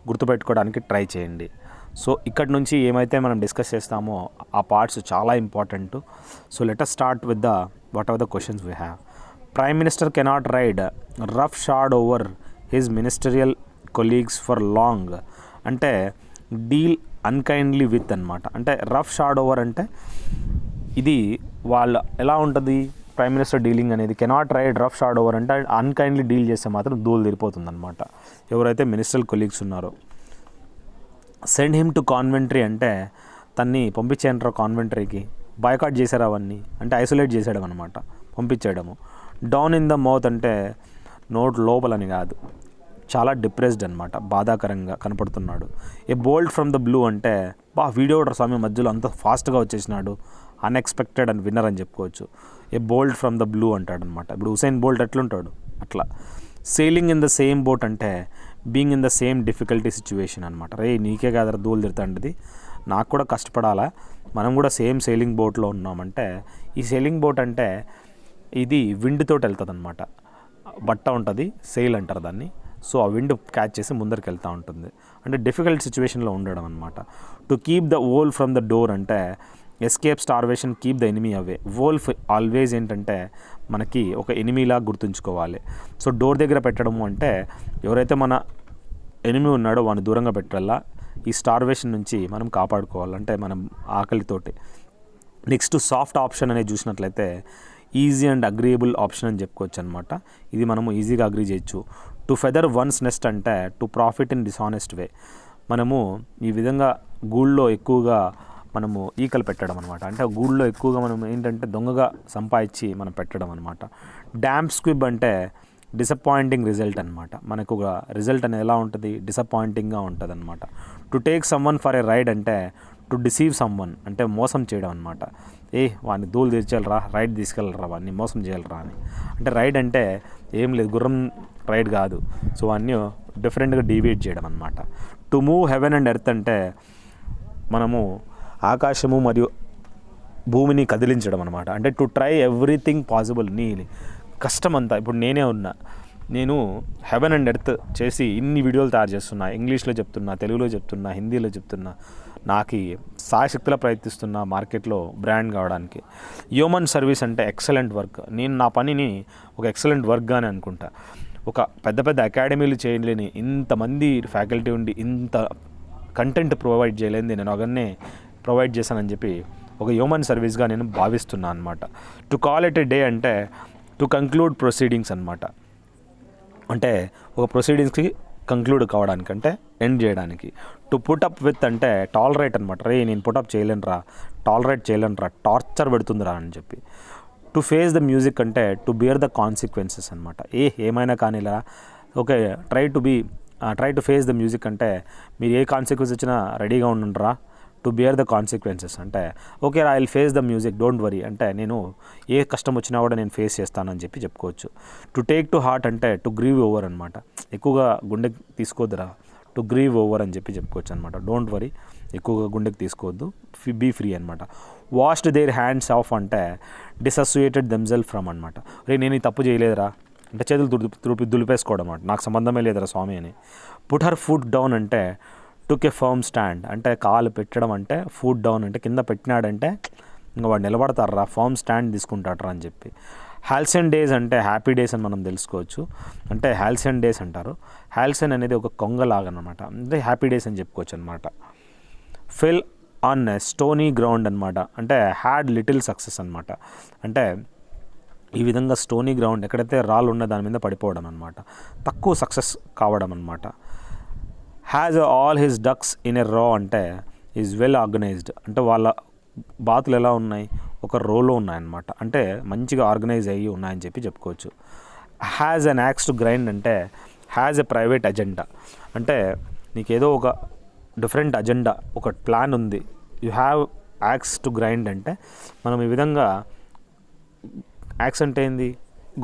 గుర్తుపెట్టుకోవడానికి ట్రై చేయండి. సో ఇక్కడ నుంచి ఏమైతే మనం డిస్కస్ చేస్తామో ఆ పార్ట్స్ చాలా important. So let us start with the whatever the questions we have. Prime minister cannot ride rough shod over his ministerial colleagues for long. అంటే డీల్ అన్కైండ్లీ విత్ అనమాట. అంటే రఫ్ షాడ్ ఓవర్ అంటే ఇది వాళ్ళ ఎలా ఉంటుంది prime minister dealing అనేది. Cannot ride rough shod over అంటే అన్కైండ్లీ డీల్ చేస్తే మాత్రం దూలు తిరిపోతుంది అనమాట ఎవరైతే మినిస్ట్రియల్ కొలీగ్స్ ఉన్నారో. సెండ్ హిమ్ టు కాన్వెంటరీ అంటే తన్ని పంపించేయంటారు కాన్వెంటరీకి. బాయ్కాట్ చేశారు అవన్నీ అంటే ఐసోలేట్ చేసేయడం అనమాట, పంపించేయడము. డౌన్ ఇన్ ద మౌత్ అంటే నోట్ లోపలని కాదు, చాలా డిప్రెస్డ్ అనమాట, బాధాకరంగా కనపడుతున్నాడు. A bolt from the blue అంటే వీడియో స్వామి మధ్యలో అంత ఫాస్ట్గా వచ్చేసినాడు, అన్ఎక్స్పెక్టెడ్ అండ్ విన్నర్ అని చెప్పుకోవచ్చు. A bolt from the blue అంటాడనమాట. ఇప్పుడు హుసేన్ బోల్ట్ ఎట్లుంటాడు అట్లా. Sailing in the same boat అంటే being in the same difficulty situation అనమాట. రే నీకే కాదరా దూలు తిరుతాంటిది, నాకు కూడా కష్టపడాలా, మనం కూడా సేమ్ సేలింగ్ బోట్లో ఉన్నామంటే. ఈ సేలింగ్ బోట్ అంటే ఇది విండ్ తోటి వెళ్తుంది అనమాట. బట్ట ఉంటుంది, సెయిల్ అంటారు దాన్ని. సో ఆ విండ్ క్యాచ్ చేసి ముందరికి వెళ్తూ ఉంటుంది. అంటే డిఫికల్ట్ సిచ్యువేషన్లో ఉండడం అనమాట. To keep the wolf from the door అంటే escape starvation keep the enemy away. Wolf always ఏంటంటే మనకి ఒక ఎనిమీలా గుర్తుంచుకోవాలి. సో డోర్ దగ్గర పెట్టడము అంటే ఎవరైతే మన ఎనిమీ ఉన్నాడో వాడిని దూరంగా పెట్టాలా. ఈ స్టార్వేషన్ నుంచి మనం కాపాడుకోవాలంటే మనం ఆకలితోటి. నెక్స్ట్ సాఫ్ట్ ఆప్షన్ అనేది చూసినట్లయితే ఈజీ అండ్ అగ్రీయబుల్ ఆప్షన్ అని చెప్పుకోవచ్చు అనమాట. ఇది మనము ఈజీగా అగ్రీ చేయొచ్చు. టు ఫెదర్ వన్స్ నెస్ట్ అంటే టు ప్రాఫిట్ ఇన్ డిసానెస్ట్ వే. మనము ఈ విధంగా గూళ్ళో ఎక్కువగా మనము ఈకలు పెట్టడం అనమాట. అంటే గూళ్ళో ఎక్కువగా మనం ఏంటంటే దొంగగా సంపాదించి మనం పెట్టడం అనమాట. డ్యాంప్ స్క్విబ్ అంటే డిసప్పాయింటింగ్ రిజల్ట్ అనమాట. మనకు ఒక రిజల్ట్ అనేది ఎలా ఉంటుంది, డిసప్పాయింటింగ్గా ఉంటుంది అనమాట. To take someone for a ride అంటే టు డిసీవ్ సమ్వన్ అంటే మోసం చేయడం అనమాట. వాడిని దూలు తెచ్చేయాలరా, రైడ్ తీసుకెళ్ళరా, వాడిని మోసం చేయాలరా అని. అంటే రైడ్ అంటే ఏం లేదు, గుర్రం రైడ్ కాదు. సో అన్నీ డిఫరెంట్గా డీవియేట్ చేయడం అనమాట. To move heaven and earth అంటే మనము ఆకాశము మరియు భూమిని కదిలించడం అనమాట. అంటే టు ట్రై ఎవ్రీథింగ్ పాసిబుల్. నీ కష్టం అంతా ఇప్పుడు నేనే ఉన్నా, నేను హెవెన్ అండ్ ఎర్త్ చేసి ఇన్ని వీడియోలు తయారు చేస్తున్నా, ఇంగ్లీష్లో చెప్తున్నా, తెలుగులో చెప్తున్నా, హిందీలో చెప్తున్నా, నాకు సాయశక్తిలో ప్రయత్నిస్తున్నా మార్కెట్లో బ్రాండ్ కావడానికి. హ్యూమన్ సర్వీస్ అంటే ఎక్సలెంట్ వర్క్. నేను నా పనిని ఒక ఎక్సలెంట్ వర్క్గానే అనుకుంటా. ఒక పెద్ద పెద్ద అకాడమీలు చేయలేని ఇంతమంది ఫ్యాకల్టీ ఉండి ఇంత కంటెంట్ ప్రొవైడ్ చేయలేని నేను ఒకనే ప్రొవైడ్ చేశానని చెప్పి ఒక హ్యూమన్ సర్వీస్గా నేను భావిస్తున్నాను అనమాట. To call it a day అంటే టు కంక్లూడ్ ప్రొసీడింగ్స్ అనమాట. అంటే ఒక ప్రొసీడింగ్స్కి కంక్లూడ్ కావడానికి అంటే ఎండ్ చేయడానికి. టు పుటప్ విత్ అంటే టాలరేట్ అనమాట. రే నేను పుటప్ చేయలేనురా, టాలరేట్ చేయలేనురా, టార్చర్ పెడుతుందిరా అని చెప్పి. టు ఫేస్ ద మ్యూజిక్ అంటే టు బియర్ ద కాన్సిక్వెన్సెస్ అనమాట. ఏమైనా కానీలా okay try to face the music అంటే మీరు ఏ కాన్సిక్వెన్స్ వచ్చినా రెడీగా ఉండుండ్రా. టు బియర్ ద కాన్సిక్వెన్సెస్ అంటే okay I will face the music don't worry అంటే నేను ఏ కష్టం వచ్చినా కూడా నేను ఫేస్ చేస్తానని చెప్పి చెప్పుకోవచ్చు. టు టేక్ టు హార్ట్ అంటే టు గ్రీవ్ ఓవర్ అనమాట. ఎక్కువగా గుండెకి తీసుకోవద్దురా, టు గ్రీవ్ ఓవర్ అని చెప్పి చెప్పుకోవచ్చు అనమాట. డోంట్ వరీ, ఎక్కువగా గుండెకి తీసుకోవద్దు, బీ ఫ్రీ అనమాట. వాష్డ్ దేర్ హ్యాండ్స్ ఆఫ్ అంటే డిసోసియేటెడ్ దెమ్సెల్ఫ్ ఫ్రమ్ అనమాట. రే నేను ఈ తప్పు చేయలేదురా అంటే చేతులు దులిపేసుకోవడం అనమాట, నాకు సంబంధమే లేదురా స్వామి అని. పుట్ హర్ ఫుట్ డౌన్ అంటే టుక్ ఏ ఫర్మ్ స్టాండ్ అంటే కాలు పెట్టడం అంటే ఫుట్ డౌన్ అంటే కింద పెట్టినాడంటే ఇంకా వాడు నిలబడతారా, ఫర్మ్ స్టాండ్ తీసుకుంటాడరా అని చెప్పి. హాల్సన్ డేస్ అంటే హ్యాపీ డేస్ అని మనం తెలుసుకోవచ్చు. అంటే హాల్సన్ డేస్ అంటారు. హాల్సన్ అనేది ఒక కొంగలాగా అనమాట, అంటే హ్యాపీ డేస్ అని చెప్పుకోవచ్చు అనమాట. ఫెల్ ఆన్ స్టోనీ గ్రౌండ్ అనమాట, అంటే హ్యాడ్ లిటిల్ సక్సెస్ అనమాట. అంటే ఈ విధంగా స్టోనీ గ్రౌండ్ ఎక్కడైతే రాళ్ళు ఉన్న దాని మీద పడిపోవడం అనమాట, తక్కువ సక్సెస్ కావడం అనమాట. Has all his ducks in a రా అంటే ఈజ్ వెల్ ఆర్గనైజ్డ్, అంటే వాళ్ళ బాతులు ఎలా ఉన్నాయి, ఒక రోలో ఉన్నాయన్నమాట, అంటే మంచిగా ఆర్గనైజ్ అయ్యి ఉన్నాయని చెప్పి చెప్పుకోవచ్చు. Has an axe to grind అంటే హ్యాజ్ ఎ ప్రైవేట్ అజెండా, అంటే నీకేదో ఒక డిఫరెంట్ అజెండా, ఒక ప్లాన్ ఉంది. You have axe to grind అంటే మనం ఈ విధంగా యాక్స్ అంటే ఏంది,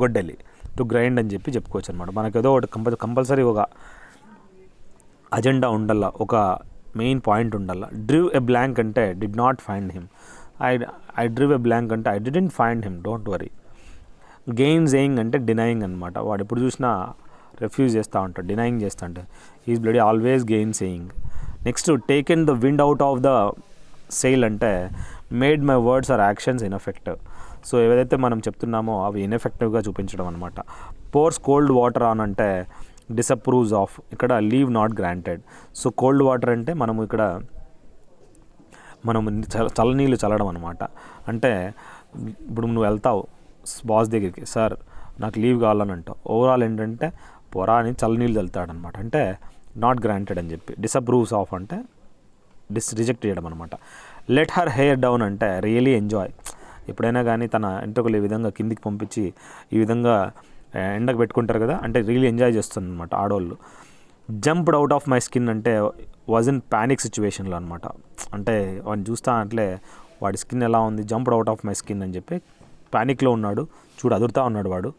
గొడ్డలి, టు గ్రైండ్ అని చెప్పి చెప్పుకోవచ్చు అనమాట. మనకు ఏదో ఒకటి కంపల్సరీ ఒక అజెండా ఉండాల, ఒక మెయిన్ పాయింట్ ఉండాల. డ్రివ్ ఎ బ్లాంక్ అంటే did not find him, I drew a blank అంటే I didn't find him, don't worry. Gainsaying అంటే డినయింగ్ అనమాట, వాడు ఎప్పుడు చూసినా రిఫ్యూజ్ చేస్తూ ఉంటాడు, డినయింగ్ చేస్తూ ఉంటాడు. Is bloody always gainsaying. Next taken the wind out of the sail అంటే made my words or actions ineffective, so ఏదైతే మనం చెప్తున్నామో అవి ఇన్ఎఫెక్టివ్గా చూపించడం అనమాట. పోర్స్ కోల్డ్ వాటర్ ఆన్ అంటే డిసప్రూవ్స్ ఆఫ్, ఇక్కడ leave not granted. So cold water అంటే మనం ఇక్కడ చల్లనీళ్ళు చల్లడం అనమాట. అంటే ఇప్పుడు నువ్వు వెళ్తావు బాస్ దగ్గరికి, సార్ నాకు లీవ్ కావాలని అంటావు, ఓవరాల్ ఏంటంటే పొరా అని చల్లనీళ్ళు చల్లుతాడనమాట, అంటే నాట్ గ్రాంటెడ్ అని చెప్పి. డిసప్రూవ్స్ ఆఫ్ అంటే రిజెక్ట్ చేయడం అనమాట. లెట్ హర్ హెయిర్ డౌన్ అంటే రియలీ ఎంజాయ్, ఎప్పుడైనా కానీ తన ఎంట్రుకలు ఈ విధంగా కిందికి పంపించి ఈ విధంగా ఎండకు పెట్టుకుంటారు కదా, అంటే రియలీ ఎంజాయ్ చేస్తుంది అనమాట ఆడవాళ్ళు. Jumped out of my skin అంటే వాజ్ ఇన్ ప్యానిక్ సిచ్యువేషన్లో అనమాట, అంటే వాడిని చూస్తా అంటే వాడి స్కిన్ ఎలా ఉంది, jumped out of my skin అని చెప్పి ప్యానిక్లో ఉన్నాడు, చూడు అదురుతా ఉన్నాడు వాడు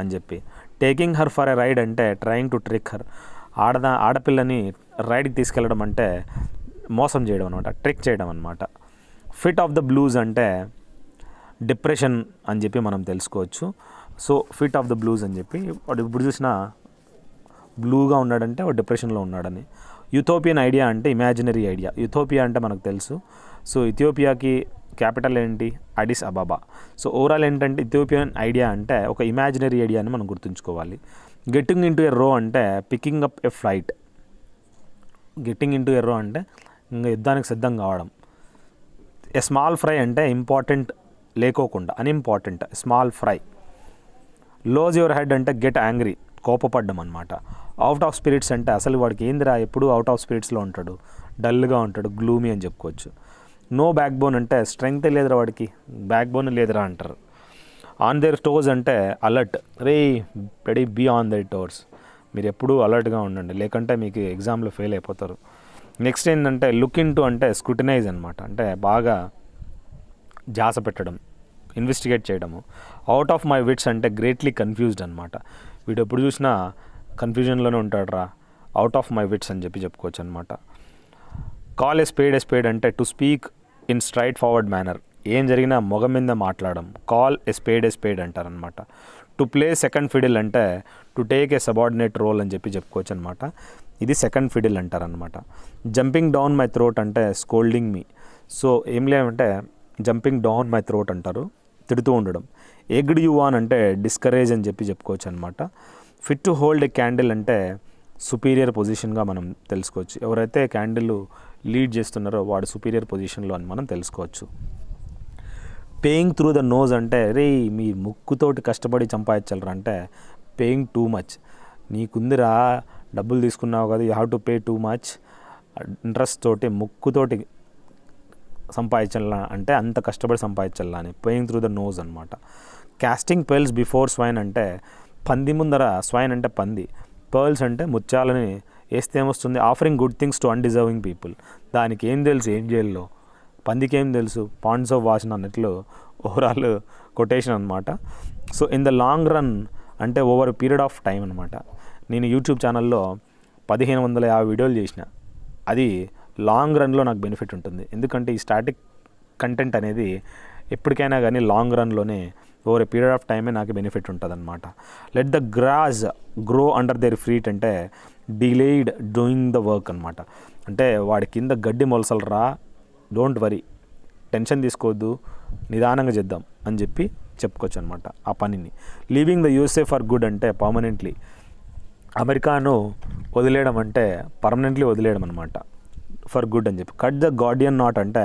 అని చెప్పి. Taking her for a ride అంటే ట్రయింగ్ టు ట్రిక్ హర్, ఆడపిల్లని రైడ్కి తీసుకెళ్ళడం అంటే మోసం చేయడం అనమాట, ట్రిక్ చేయడం అనమాట. ఫిట్ ఆఫ్ ద బ్లూస్ అంటే డిప్రెషన్ అని చెప్పి మనం తెలుసుకోవచ్చు. So fit of the blues అని చెప్పి వాడు ఇప్పుడు చూసినా బ్లూగా ఉన్నాడంటే వాడు డిప్రెషన్లో ఉన్నాడని. యూథోపియన్ ఐడియా అంటే ఇమాజినరీ ఐడియా, యూథోపియా అంటే మనకు తెలుసు. సో ఇథియోపియాకి క్యాపిటల్ ఏంటి, అడిస్ అబాబా. సో ఓవరాల్ ఏంటంటే ఇథియోపియన్ ఐడియా అంటే ఒక ఇమాజినరీ ఐడియా అని మనం గుర్తుంచుకోవాలి. గెట్టింగ్ ఇంటూ ఎ రో అంటే picking up a flight, getting into a రో అంటే ఇంకా యుద్ధానికి సిద్ధం కావడం. ఎ స్మాల్ ఫ్రై అంటే ఇంపార్టెంట్ లేకోకుండా, unimportant, small fry. Lose your head అంటే గెట్ యాంగ్రీ, కోపపడ్డం అనమాట. అవుట్ ఆఫ్ స్పిరిట్స్ అంటే అసలు వాడికి ఏందిరా ఎప్పుడు అవుట్ ఆఫ్ స్పిరిట్స్లో ఉంటాడు, డల్గా ఉంటాడు, గ్లూమీ అని చెప్పుకోవచ్చు. నో బ్యాక్ బోన్ అంటే స్ట్రెంగ్త్ లేదురా వాడికి, బ్యాక్ బోన్ లేదురా అంటారు. ఆన్ దేర్ టోస్ అంటే అలర్ట్, రే ready be on their toes, మీరు ఎప్పుడూ అలర్ట్గా ఉండండి లేకంటే మీకు ఎగ్జామ్లో ఫెయిల్ అయిపోతారు. నెక్స్ట్ ఏంటంటే లుక్ ఇన్ టు అంటే స్క్రూటినైజ్ అనమాట, అంటే బాగా జాస పెట్టడం, ఇన్వెస్టిగేట్ చేయడము. అవుట్ ఆఫ్ మై విట్స్ అంటే గ్రేట్లీ కన్ఫ్యూజ్డ్ అనమాట, వీడు ఎప్పుడు చూసినా కన్ఫ్యూజన్లోనే ఉంటాడు రా, అవుట్ ఆఫ్ మై విట్స్ అని చెప్పి చెప్పుకోవచ్చు అనమాట. కాల్ ఎ స్పేడ్ అంటే to speak in straightforward manner, ఏం జరిగినా మొగం మీద మాట్లాడడం, కాల్ ఎ స్పేడ్ అంటారనమాట. టు ప్లే సెకండ్ ఫిడిల్ అంటే to take a subordinate role అని చెప్పి చెప్పుకోవచ్చు అనమాట, ఇది సెకండ్ ఫిడిల్ అంటారనమాట. జంపింగ్ డౌన్ మై థ్రోట్ అంటే స్కోల్డింగ్ మీ, సో ఏం లేమంటే జంపింగ్ డౌన్ మై థ్రోట్ అంటారు, తిడుతూ ఉండడం. ఎగ్డ్ యూ ఆన్ అంటే డిస్కరేజ్ అని చెప్పి చెప్పుకోవచ్చు అనమాట. Fit to hold a candle అంటే సుపీరియర్ పొజిషన్గా మనం తెలుసుకోవచ్చు, ఎవరైతే క్యాండిల్ లీడ్ చేస్తున్నారో వాడు సుపీరియర్ పొజిషన్లో అని మనం తెలుసుకోవచ్చు. పేయింగ్ త్రూ ద నోజ్ అంటే రే మీ ముక్కుతోటి కష్టపడి సంపాదించాలరా అంటే పేయింగ్ టూ మచ్, నీకుందిరా డబ్బులు తీసుకున్నావు కదా, you have to pay too much, interest తోటి ముక్కుతోటి సంపాదించాలా అంటే అంత కష్టపడి సంపాదించాలా అని, పేయింగ్ త్రూ ద నోజ్ అనమాట. క్యాస్టింగ్ పర్ల్స్ బిఫోర్ స్వైన్ అంటే పంది ముందర, స్వైన్ అంటే పంది, పర్ల్స్ అంటే ముత్యాలని వేస్తే ఏమొస్తుంది, offering good things to undeserving people, దానికి ఏం తెలుసు ఏం చేయాలో, పందికి ఏం తెలుసు, పాండ్స్ ఆఫ్ వాసన అన్నట్లు ఓవరాల్ కొటేషన్ అనమాట. So in the long run అంటే ఓవర్ పీరియడ్ ఆఫ్ టైం అనమాట. నేను యూట్యూబ్ ఛానల్లో 1550 వీడియోలు చేసిన, అది లాంగ్ రన్లో నాకు బెనిఫిట్ ఉంటుంది, ఎందుకంటే ఈ స్టాటిక్ కంటెంట్ అనేది ఎప్పటికైనా కానీ లాంగ్ రన్లోనే ఓవర్ ఏ పీరియడ్ ఆఫ్ టైమే నాకు బెనిఫిట్ ఉంటుంది అనమాట. Let the grass grow under their feet అంటే డిలేడ్ డూయింగ్ ద వర్క్ అనమాట, అంటే వాడి కింద గడ్డి మొలసలు రా, డోంట్ వరీ, టెన్షన్ తీసుకోవద్దు, నిదానంగా చేద్దాం అని చెప్పి చెప్పుకోవచ్చు అనమాట ఆ పనిని. Leaving the USA for good అంటే పర్మనెంట్లీ, అమెరికాను వదిలేయడం అంటే పర్మనెంట్లీ వదిలేయడం అనమాట, ఫర్ గుడ్ అని చెప్పి. కట్ ద గార్డియన్ నాట్ అంటే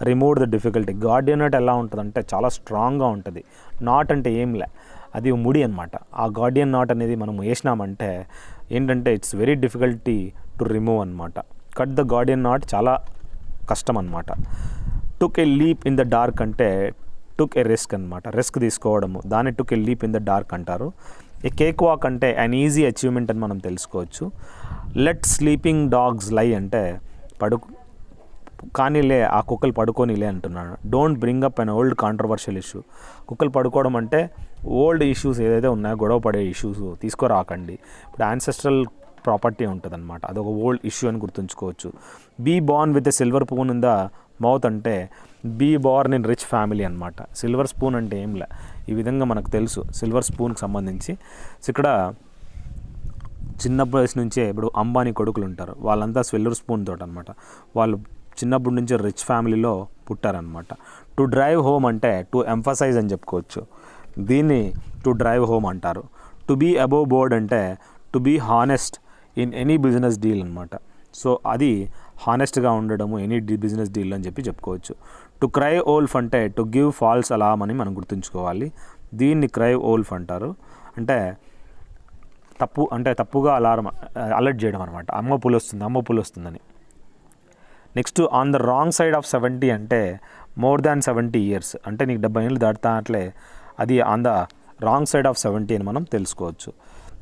remove the difficulty. Guardian not ఎలా ఉంటుందంటే చాలా స్ట్రాంగ్గా ఉంటుంది. నాట్ అంటే ఏంలే, అది ముడి అనమాట. ఆ గార్డియన్ నాట్ అనేది మనం వేసినామంటే ఏంటంటే it's very difficulty to remove అనమాట. కట్ ద గార్డియన్ నాట్ చాలా కష్టం అనమాట. Took a leap in the dark అంటే టుక్ ఏ రిస్క్ అనమాట, రిస్క్ తీసుకోవడము, దాన్ని took a leap in the dark అంటారు. ఏ కేక్ వాక్ అంటే అన్ ఈజీ అచీవ్మెంట్ అని మనం తెలుసుకోవచ్చు. లెట్ స్లీపింగ్ డాగ్స్ లై అంటే కానీలే ఆ కుక్కలు పడుకోనిలే అంటున్నాను. Don't bring up an old controversial issue. కుక్కలు పడుకోవడం అంటే ఓల్డ్ ఇష్యూస్ ఏదైతే ఉన్నాయో గొడవ పడే ఇష్యూస్ తీసుకురాకండి. ఇప్పుడు యాన్సెస్ట్రల్ ప్రాపర్టీ ఉంటుంది అనమాట, అదొక ఓల్డ్ ఇష్యూ అని గుర్తుంచుకోవచ్చు. Be born with a silver spoon in the mouth అంటే be born in rich family అనమాట. సిల్వర్ స్పూన్ అంటే ఏంలే, ఈ విధంగా మనకు తెలుసు సిల్వర్ స్పూన్కి సంబంధించి. ఇక్కడ చిన్నప్పటి నుంచే ఇప్పుడు అంబానీ కొడుకులు ఉంటారు, వాళ్ళంతా సిల్వర్ స్పూన్ తోటి అనమాట, వాళ్ళు చిన్నప్పటి నుంచి రిచ్ ఫ్యామిలీలో పుట్టారనమాట. టు డ్రైవ్ హోమ్ అంటే టు ఎంఫసైజ్ అని చెప్పుకోవచ్చు, దీన్ని టు డ్రైవ్ హోమ్ అంటారు. టు బీ అబోవ్ బోర్డ్ అంటే to be honest in any business deal అనమాట. సో అది హానెస్ట్గా ఉండడము ఎనీ బిజినెస్ డీల్ అని చెప్పుకోవచ్చు. టు క్రై ఓల్ఫ్ అంటే టు గివ్ ఫాల్స్ అలామ్ అని మనం గుర్తుంచుకోవాలి, దీన్ని క్రై ఓల్ఫ్ అంటారు. అంటే తప్పుగా అలర్ట్ చేయడం అనమాట, అమ్మ పులి వస్తుందని. Next on the wrong side of 70 అంటే మోర్ దాన్ 70 years అంటే నీకు 70 ఏళ్ళు దాటుతానట్లే, అది on the wrong side of 70 అని మనం తెలుసుకోవచ్చు.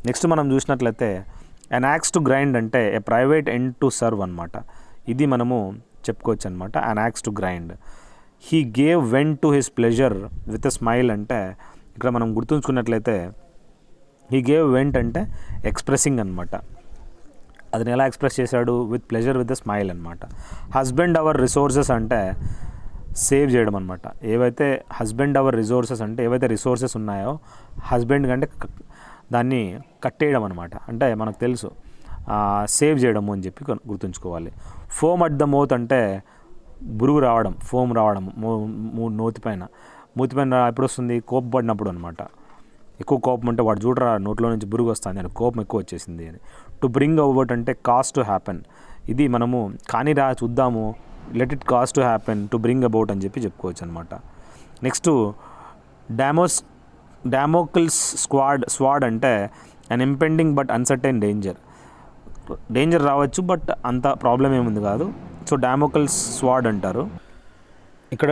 నెక్స్ట్ మనం చూసినట్లయితే అన్ యాక్స్ టు గ్రైండ్ అంటే a private end to serve అనమాట, ఇది మనము చెప్పుకోవచ్చు అనమాట. An axe to grind. He gave vent to his pleasure with a smile అంటే ఇక్కడ మనం గుర్తుంచుకున్నట్లయితే హీ గేవ్ వెంట్ అంటే ఎక్స్ప్రెసింగ్ అనమాట, అతను ఎలా ఎక్స్ప్రెస్ చేశాడు, with pleasure with a smile అనమాట. హస్బెండ్ అవర్ రిసోర్సెస్ అంటే సేవ్ చేయడం అనమాట. ఏవైతే హస్బెండ్ అవర్ రిసోర్సెస్ అంటే ఏవైతే రిసోర్సెస్ ఉన్నాయో హస్బెండ్ కంటే దాన్ని కట్టేయడం అనమాట, అంటే మనకు తెలుసు సేవ్ చేయడము అని చెప్పి గుర్తుంచుకోవాలి. ఫోమ్ అట్ ద మౌత్ అంటే బురుగు రావడం, ఫోమ్ రావడం మూతిపైన ఎప్పుడు వస్తుంది, కోపపడినప్పుడు అనమాట. ఎక్కువ కోపం అంటే వాడు చూడరా నోట్లో నుంచి బురుగు వస్తుంది అని, కోపం ఎక్కువ వచ్చేసింది అని. టు బ్రింగ్ అబౌట్ అంటే కాస్ట్ టు హ్యాపెన్, ఇది మనము కానీ చూద్దాము, let it cost to happen, to bring about అని చెప్పుకోవచ్చు అనమాట. నెక్స్ట్ డామోకిల్స్ స్వాడ్ అంటే అన్ ఇంపెండింగ్ బట్ అన్సర్టైన్ డేంజర్ రావచ్చు, బట్ అంత ప్రాబ్లం ఏముంది కాదు. సో డామోకిల్స్ స్వాడ్ అంటారు. ఇక్కడ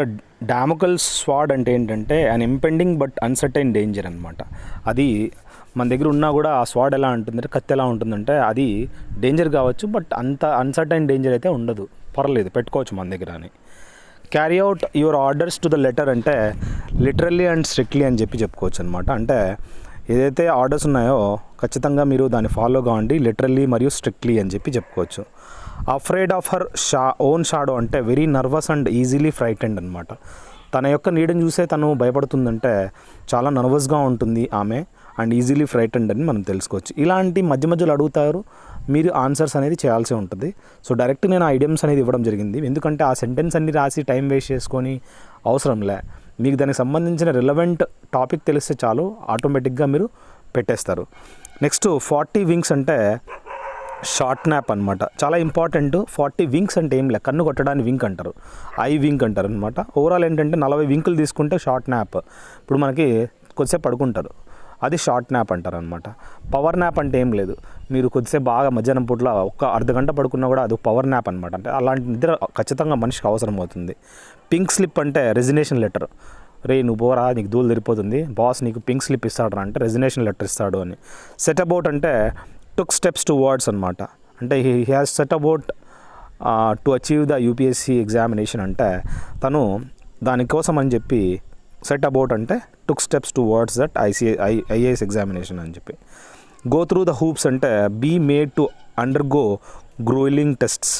డామోకిల్స్ స్వాడ్ అంటే ఏంటంటే అన్ ఇంపెండింగ్ బట్ అన్సర్టైన్ డేంజర్ అనమాట. అది మన దగ్గర ఉన్నా కూడా ఆ స్వాడ్ ఎలా ఉంటుందంటే కత్తి ఎలా ఉంటుందంటే అది డేంజర్ కావచ్చు, బట్ అంత అన్సర్టైన్ డేంజర్ అయితే ఉండదు, పర్లేదు పెట్టుకోవచ్చు మన దగ్గర అని. Carry out your orders to the letter అంటే లిటరల్లీ అండ్ స్ట్రిక్ట్లీ అని చెప్పుకోవచ్చు అనమాట. అంటే ఏదైతే ఆర్డర్స్ ఉన్నాయో ఖచ్చితంగా మీరు దాన్ని ఫాలో కావండి, లిటరల్లీ మరియు స్ట్రిక్ట్లీ అని చెప్పుకోవచ్చు. Afraid of her own shadow అంటే very nervous and easily frightened అనమాట. తన యొక్క నీడని చూసే తను భయపడుతుందంటే చాలా నర్వస్గా ఉంటుంది ఆమె, అండ్ ఈజీలీ ఫ్రైటెండ్ అని మనం తెలుసుకోవచ్చు. ఇలాంటి మధ్యలో అడుగుతారు, మీరు ఆన్సర్స్ అనేది చేయాల్సి ఉంటుంది. సో డైరెక్ట్ నేను ఆ ఐడియమ్స్ అనేది ఇవ్వడం జరిగింది, ఎందుకంటే ఆ సెంటెన్స్ అన్ని రాసి టైం వేస్ట్ చేసుకొని అవసరంలే. మీకు దానికి సంబంధించిన రిలవెంట్ టాపిక్ తెలిస్తే చాలు, ఆటోమేటిక్గా మీరు పెట్టేస్తారు. నెక్స్ట్ 40 వింగ్స్ అంటే షార్ట్ న్యాప్ అనమాట, చాలా ఇంపార్టెంట్. 40 వింగ్స్ అంటే ఏం లే, కన్ను కొట్టడానికి వింక్ అంటారు, ఐ వింక్ అంటారు అనమాట. ఓవరాల్ ఏంటంటే 40 వింకులు తీసుకుంటే షార్ట్ న్యాప్. ఇప్పుడు మనకి కొద్దిసేపు పడుకుంటారు, అది షార్ట్ న్యాప్ అంటారు అనమాట. పవర్ న్యాప్ అంటే ఏం లేదు, మీరు కొద్దిసేపు బాగా మధ్యాహ్నం పూట్ల ఒక అర్ధగంట పడుకున్నా కూడా అది పవర్ న్యాప్ అనమాట. అంటే అలాంటి నిద్ర ఖచ్చితంగా మనిషికి అవసరం అవుతుంది. పింక్ స్లిప్ అంటే రెజిగ్నేషన్ లెటర్, రే నువ్వు పోరా నీకు దూలు తిరిగిపోతుంది, బాస్ నీకు పింక్ స్లిప్ ఇస్తాడు రా అంటే రెజిగ్నేషన్ లెటర్ ఇస్తాడు అని. సెట్ అబౌట్ అంటే టుక్ స్టెప్స్ టు వర్డ్స్ అనమాట. అంటే he has set about to achieve the UPSC examination అంటే తను దానికోసం అని చెప్పి సెట్ అబౌట్ అంటే took steps towards that IAS examination అని చెప్పి. గో త్రూ ద హూప్స్ అంటే be made to undergo grueling tests.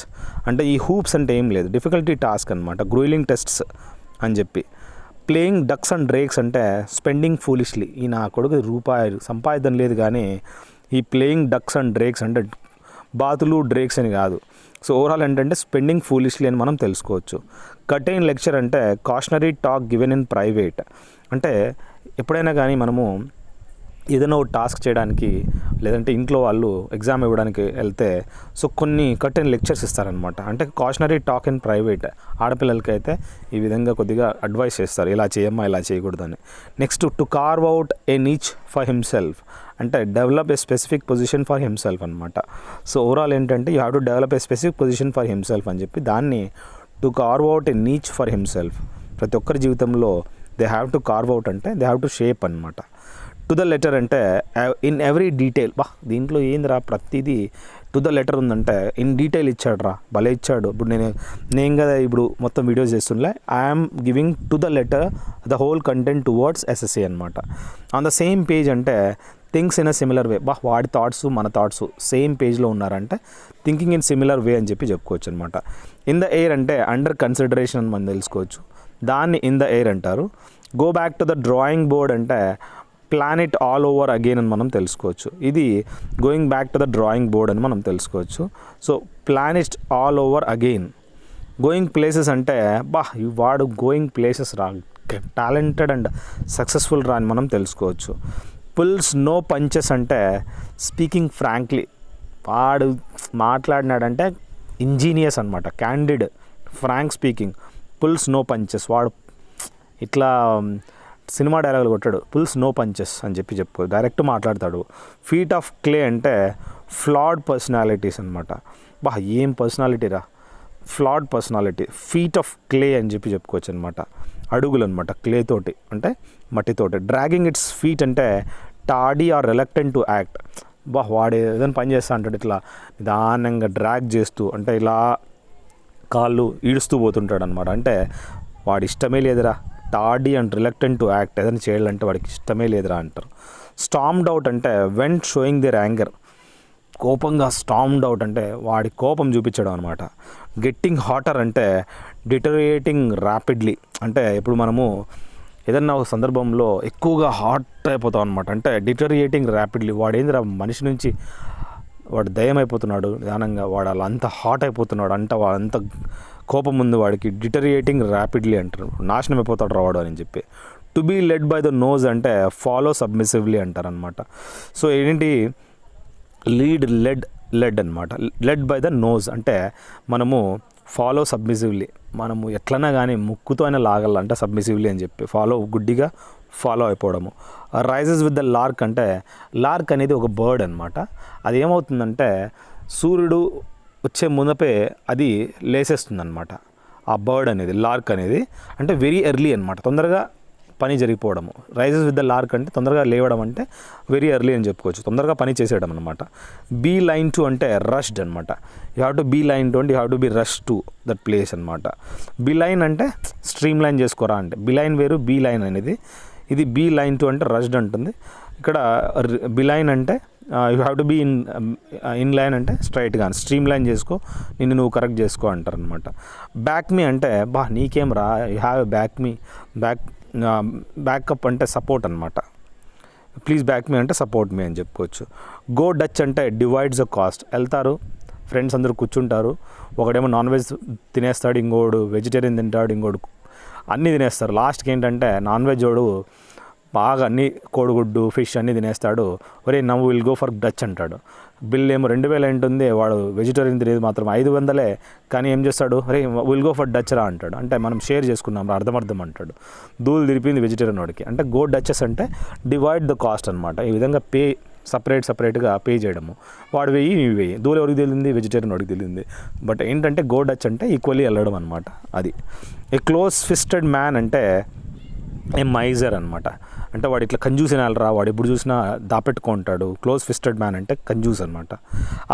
అంటే ఈ హూప్స్ అంటే ఏం లేదు, డిఫికల్టీ టాస్క్ అనమాట, గ్రోయిలింగ్ టెస్ట్స్ అని చెప్పి. ప్లేయింగ్ డక్స్ అండ్ డ్రేక్స్ అంటే స్పెండింగ్ ఫూలిష్లీ, ఈ నా కొడుకు రూపాయలు సంపాదించడం లేదు కానీ ఈ ప్లేయింగ్ డక్స్ అండ్ డ్రేక్స్ అంటే బాతులు డ్రేక్స్ అని కాదు. సో ఓవరాల్ ఏంటంటే స్పెండింగ్ ఫూలిష్లీ అని మనం తెలుసుకోవచ్చు. కటైన్ లెక్చర్ అంటే cautionary talk given in private. అంటే ఎప్పుడైనా కానీ మనము ఏదైనా ఒక టాస్క్ చేయడానికి లేదంటే ఇంట్లో వాళ్ళు ఎగ్జామ్ ఇవ్వడానికి వెళ్తే సో కొన్ని కర్టెన్ లెక్చర్స్ ఇస్తారనమాట. అంటే కాషనరీ టాక్ ఇన్ ప్రైవేట్. ఆడపిల్లలకి అయితే ఈ విధంగా కొద్దిగా అడ్వైస్ చేస్తారు, ఇలా చేయమ్మా ఇలా చేయకూడదని. Next to carve out a niche for himself, అంటే develop a specific position for himself అనమాట. సో ఓవరాల్ ఏంటంటే you have to develop a specific position for himself అని చెప్పి దాన్ని to carve out a niche for himself. ప్రతి ఒక్కరి జీవితంలో they have to carve out అంటే దే హ్యావ్ టు షేప్ అనమాట. టు ద లెటర్ అంటే ఇన్ ఎవ్రీ డీటెయిల్. దీంట్లో ఏందిరా ప్రతిదీ టు ద లెటర్ ఉందంటే ఇన్ డీటెయిల్ ఇచ్చాడు రా, భలే ఇచ్చాడు. ఇప్పుడు నేను కదా ఇప్పుడు మొత్తం వీడియోస్ చేస్తుండే, I'm giving to the letter the whole content towards SSC అనమాట. ఆన్ ద సేమ్ పేజ్ అంటే things in a similar way. వాడి థాట్స్ మన థాట్స్ సేమ్ పేజ్లో ఉన్నారంటే థింకింగ్ ఇన్ సిమిలర్ వే అని చెప్పి చెప్పుకోవచ్చు అనమాట. ఇన్ ద ఎయిర్ అంటే అండర్ కన్సిడరేషన్ అని మనం తెలుసుకోవచ్చు, దాన్ని ఇన్ ద ఎయిర్ అంటారు. Go back to the drawing board అంటే plan it all over again అని మనం తెలుసుకోవచ్చు. ఇది going back to the drawing board అని మనం తెలుసుకోవచ్చు. So plan it all over again. Going places అంటే వాడు గోయింగ్ ప్లేసెస్ రా, టాలెంటెడ్ అండ్ సక్సెస్ఫుల్ రా అని మనం తెలుసుకోవచ్చు. పుల్స్ నో పంచెస్ అంటే స్పీకింగ్ ఫ్రాంక్లీ, వాడు మాట్లాడినాడంటే ఇంజీనియస్ అనమాట, candid, frank speaking. Pulls no punches, వాడు ఇట్లా సినిమా డైలాగులు కొట్టాడు, పుల్స్ నో పంచెస్ అని చెప్పి చెప్పుకో, డైరెక్ట్ మాట్లాడతాడు. ఫీట్ ఆఫ్ క్లే అంటే ఫ్లాడ్ పర్సనాలిటీస్ అనమాట. ఏం పర్సనాలిటీ రా, ఫ్లాడ్ పర్సనాలిటీ. ఫీట్ ఆఫ్ క్లే అని చెప్పి చెప్పుకోవచ్చు అనమాట, అడుగులు అనమాట, క్లే తోటి అంటే మట్టితోటి. డ్రాగింగ్ ఇట్స్ ఫీట్ అంటే టాడీ ఆర్ రిలక్టెంట్ టు యాక్ట్. వాడు ఏదైనా పని చేస్తా అంటాడు, ఇట్లా నిదానంగా డ్రాగ్ చేస్తూ అంటే ఇలా కాళ్ళు ఈడుస్తూ పోతుంటాడు అనమాట. అంటే వాడి ఇష్టమే లేదురా, toddy and reluctant to act, ఏదైనా చేయాలంటే వాడికి ఇష్టమే లేదురా అంటారు. స్టామ్డ్ అవుట్ అంటే వెంట్ షోయింగ్ దేర్ యాంగర్, కోపంగా స్టామ్డ్ అవుట్ అంటే వాడి కోపం చూపించడం అనమాట. గెట్టింగ్ హాటర్ అంటే డిటరియేటింగ్ ర్యాపిడ్లీ, అంటే ఇప్పుడు మనము ఏదన్నా ఒక సందర్భంలో ఎక్కువగా హాట్ అయిపోతాం అనమాట. అంటే డిటరియేటింగ్ ర్యాపిడ్లీ, వాడు ఏందిరా మనిషి నుంచి వాడు దయ్యం అయిపోతున్నాడు నిదానంగా, వాడు అలా అంత హాట్ అయిపోతున్నాడు అంటే వాడంత కోపం ఉంది వాడికి. డిటరియేటింగ్ ర్యాపిడ్లీ అంటారు, నాశనం అయిపోతాడు రావాడు అని చెప్పి. To be led by the nose అంటే ఫాలో సబ్మిసివ్లీ అంటారు అనమాట. సో ఏంటి లెడ్ అనమాట. లెడ్ బై ద నోజ్ అంటే మనము ఫాలో సబ్మిసివ్లీ, మనము ఎట్లన్నా కానీ ముక్కుతో అయినా లాగాలంటే సబ్మిసివ్లీ అని చెప్పి గుడ్డిగా ఫాలో అయిపోవడము. రైజెస్ విత్ ద లార్క్ అంటే లార్క్ అనేది ఒక బర్డ్ అనమాట. అది ఏమవుతుందంటే సూర్యుడు వచ్చే మునపే అది లేసేస్తుంది అనమాట. ఆ బర్డ్ అనేది, లార్క్ అనేది అంటే వెరీ ఎర్లీ అనమాట, తొందరగా పని జరిగిపోవడము. రైజెస్ విత్ ద లార్క్ అంటే తొందరగా లేవడం అంటే వెరీ ఎర్లీ అని చెప్పుకోవచ్చు, తొందరగా పని చేసేయడం అనమాట. బీ లైన్ టు అంటే రష్డ్ అనమాట. You have to beeline to అంటే you have to be rush to that place అనమాట. బీ లైన్ అంటే స్ట్రీమ్ లైన్ చేసుకోరా అంటే, బీ లైన్ వేరు, బీ లైన్ అనేది. ఇది బీ లైన్ టు అంటే రష్డ్ అంటుంది. ఇక్కడ బీ లైన్ అంటే you have to be in line అంటే స్ట్రైట్గా స్ట్రీమ్ లైన్ చేసుకో, నువ్వు కరెక్ట్ చేసుకో అంటారు అనమాట. బ్యాక్ మీ అంటే నీకేం రా, యూ హ్యావ్ బ్యాకప్ అంటే సపోర్ట్ అనమాట. ప్లీజ్ బ్యాక్ మీ అంటే సపోర్ట్ మీ అని చెప్పుకోవచ్చు. గో డచ్ అంటే డివైడ్స్ ద కాస్ట్. వెళ్తారు ఫ్రెండ్స్ అందరూ కూర్చుంటారు, ఒకడేమో నాన్ వెజ్ తినేస్తాడు, ఇంకోడు వెజిటేరియన్ తింటాడు, ఇంకోడు అన్నీ తినేస్తారు. లాస్ట్కి ఏంటంటే నాన్ వెజ్ వాడు బాగా అన్ని కోడిగుడ్డు ఫిష్ అన్నీ తినేస్తాడు. ఒరే నవ్వు విల్ గో ఫర్ డచ్ అంటాడు. బిల్ ఏమో 2000 ఉంటుంది, వాడు వెజిటేరియన్ తినేది మాత్రం 500, కానీ ఏం చేస్తాడు, అరే విల్ గో ఫర్ డచ్ రా అంటాడు. అంటే మనం షేర్ చేసుకున్నాం రా, అర్థం అంటాడు. ధూళి తిరిపింది వెజిటేరియన్ వాడికి. అంటే గో డచెస్ అంటే డివైడ్ ద కాస్ట్ అనమాట. ఈ విధంగా సపరేట్గా పే చేయడము. వాడు వెయ్యి ఇవి వెయ్యి, ధూళి ఎవరికి తెలియంది, వెజిటేరియన్ వాడికి తెలియంది. బట్ ఏంటంటే గో డచ్ అంటే ఈక్వల్లీ వెళ్ళడం అనమాట. అది ఏ క్లోజ్ ఫిస్టెడ్ మ్యాన్ అంటే ఏ మైజర్ అనమాట. అంటే వాడు ఇట్లా కంజూస్ తినాలరా, వాడు ఎప్పుడు చూసినా దాపెట్టుకుంటాడు. క్లోజ్ ఫిస్టెడ్ మ్యాన్ అంటే కంజూస్ అనమాట.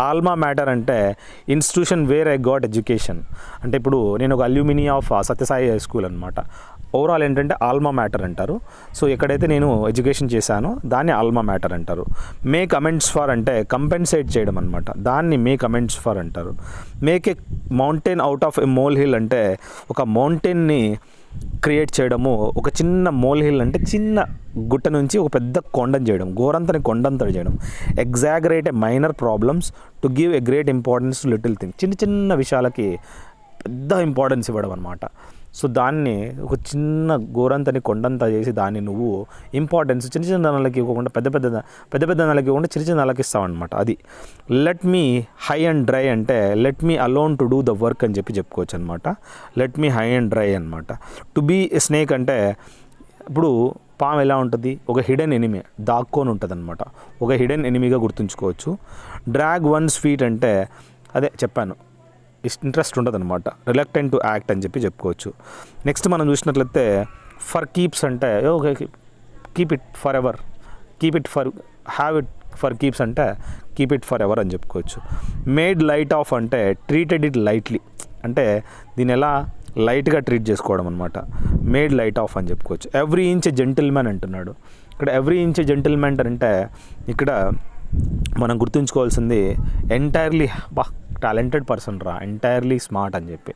ఆల్మా మ్యాటర్ అంటే institution where I got education. అంటే ఇప్పుడు నేను ఒక అల్యూమిని ఆఫ్ సత్యసాయి స్కూల్ అనమాట. ఓవరాల్ ఏంటంటే ఆల్మా మ్యాటర్ అంటారు. సో ఎక్కడైతే నేను ఎడ్యుకేషన్ చేశానో దాన్ని ఆల్మా మ్యాటర్ అంటారు. మేక్ అమెండ్స్ ఫర్ అంటే కంపెన్సేట్ చేయడం అనమాట, దాన్ని మేక్ అమెండ్స్ ఫర్ అంటారు. Make a mountain out of a mole hill అంటే ఒక మౌంటైన్ని క్రియేట్ చేయడము. ఒక చిన్న మోల్ హిల్ అంటే చిన్న గుట్ట నుంచి ఒక పెద్ద కొండను చేయడం, గోరంతని కొండంతటి చేయడం. Exaggerate a minor problems to give a great importance to little thing. చిన్న విషయాలకి పెద్ద ఇంపార్టెన్స్ ఇవ్వడం అనమాట. సో దాన్ని ఒక చిన్న గోరంతని కొండంత చేసి దాన్ని నువ్వు ఇంపార్టెన్స్ చిన్న చిన్న దానాలకి ఇవ్వకుండా పెద్ద పెద్ద దానాలకి ఇవ్వకుండా చిన్న చిన్న దానాలకి ఇస్తావు అనమాట. అది let me high and dry అంటే let me alone to do the work అని చెప్పుకోవచ్చు అనమాట. Let me high and dry అనమాట. టు బీ ఎ స్నేక్ అంటే ఇప్పుడు పాము ఎలా ఉంటుంది, ఒక హిడెన్ ఎనిమీ దాక్కొని ఉంటుంది అనమాట. ఒక హిడెన్ ఎనిమీగా గుర్తుంచుకోవచ్చు. డ్రాగ్ వన్స్ ఫీట్ అంటే అదే చెప్పాను, ఇంట్రెస్ట్ ఉంటుంది అనమాట. రిలక్టెంట్ టు యాక్ట్ అని చెప్పుకోవచ్చు. నెక్స్ట్ మనం చూసినట్లయితే ఫర్ కీప్స్ అంటే okay keep it for ever, keep it for have it for keeps అంటే కీప్ ఇట్ ఫర్ ఎవర్ అని చెప్పుకోవచ్చు. మేడ్ లైట్ ఆఫ్ అంటే ట్రీటెడ్ ఇట్ లైట్లీ అంటే దీని ఎలా లైట్గా ట్రీట్ చేసుకోవడం అనమాట. మేడ్ లైట్ ఆఫ్ అని చెప్పుకోవచ్చు. ఎవ్రీ ఇంచ్ జెంటిల్మెన్ అంటున్నాడు. ఇక్కడ ఎవ్రీ ఇంచ్ జెంటిల్మెన్ అంటే ఇక్కడ మనం గుర్తుంచుకోవాల్సింది ఎంటైర్లీ టాలెంటెడ్ పర్సన్ రా, ఎంటైర్లీ స్మార్ట్ అని చెప్పి.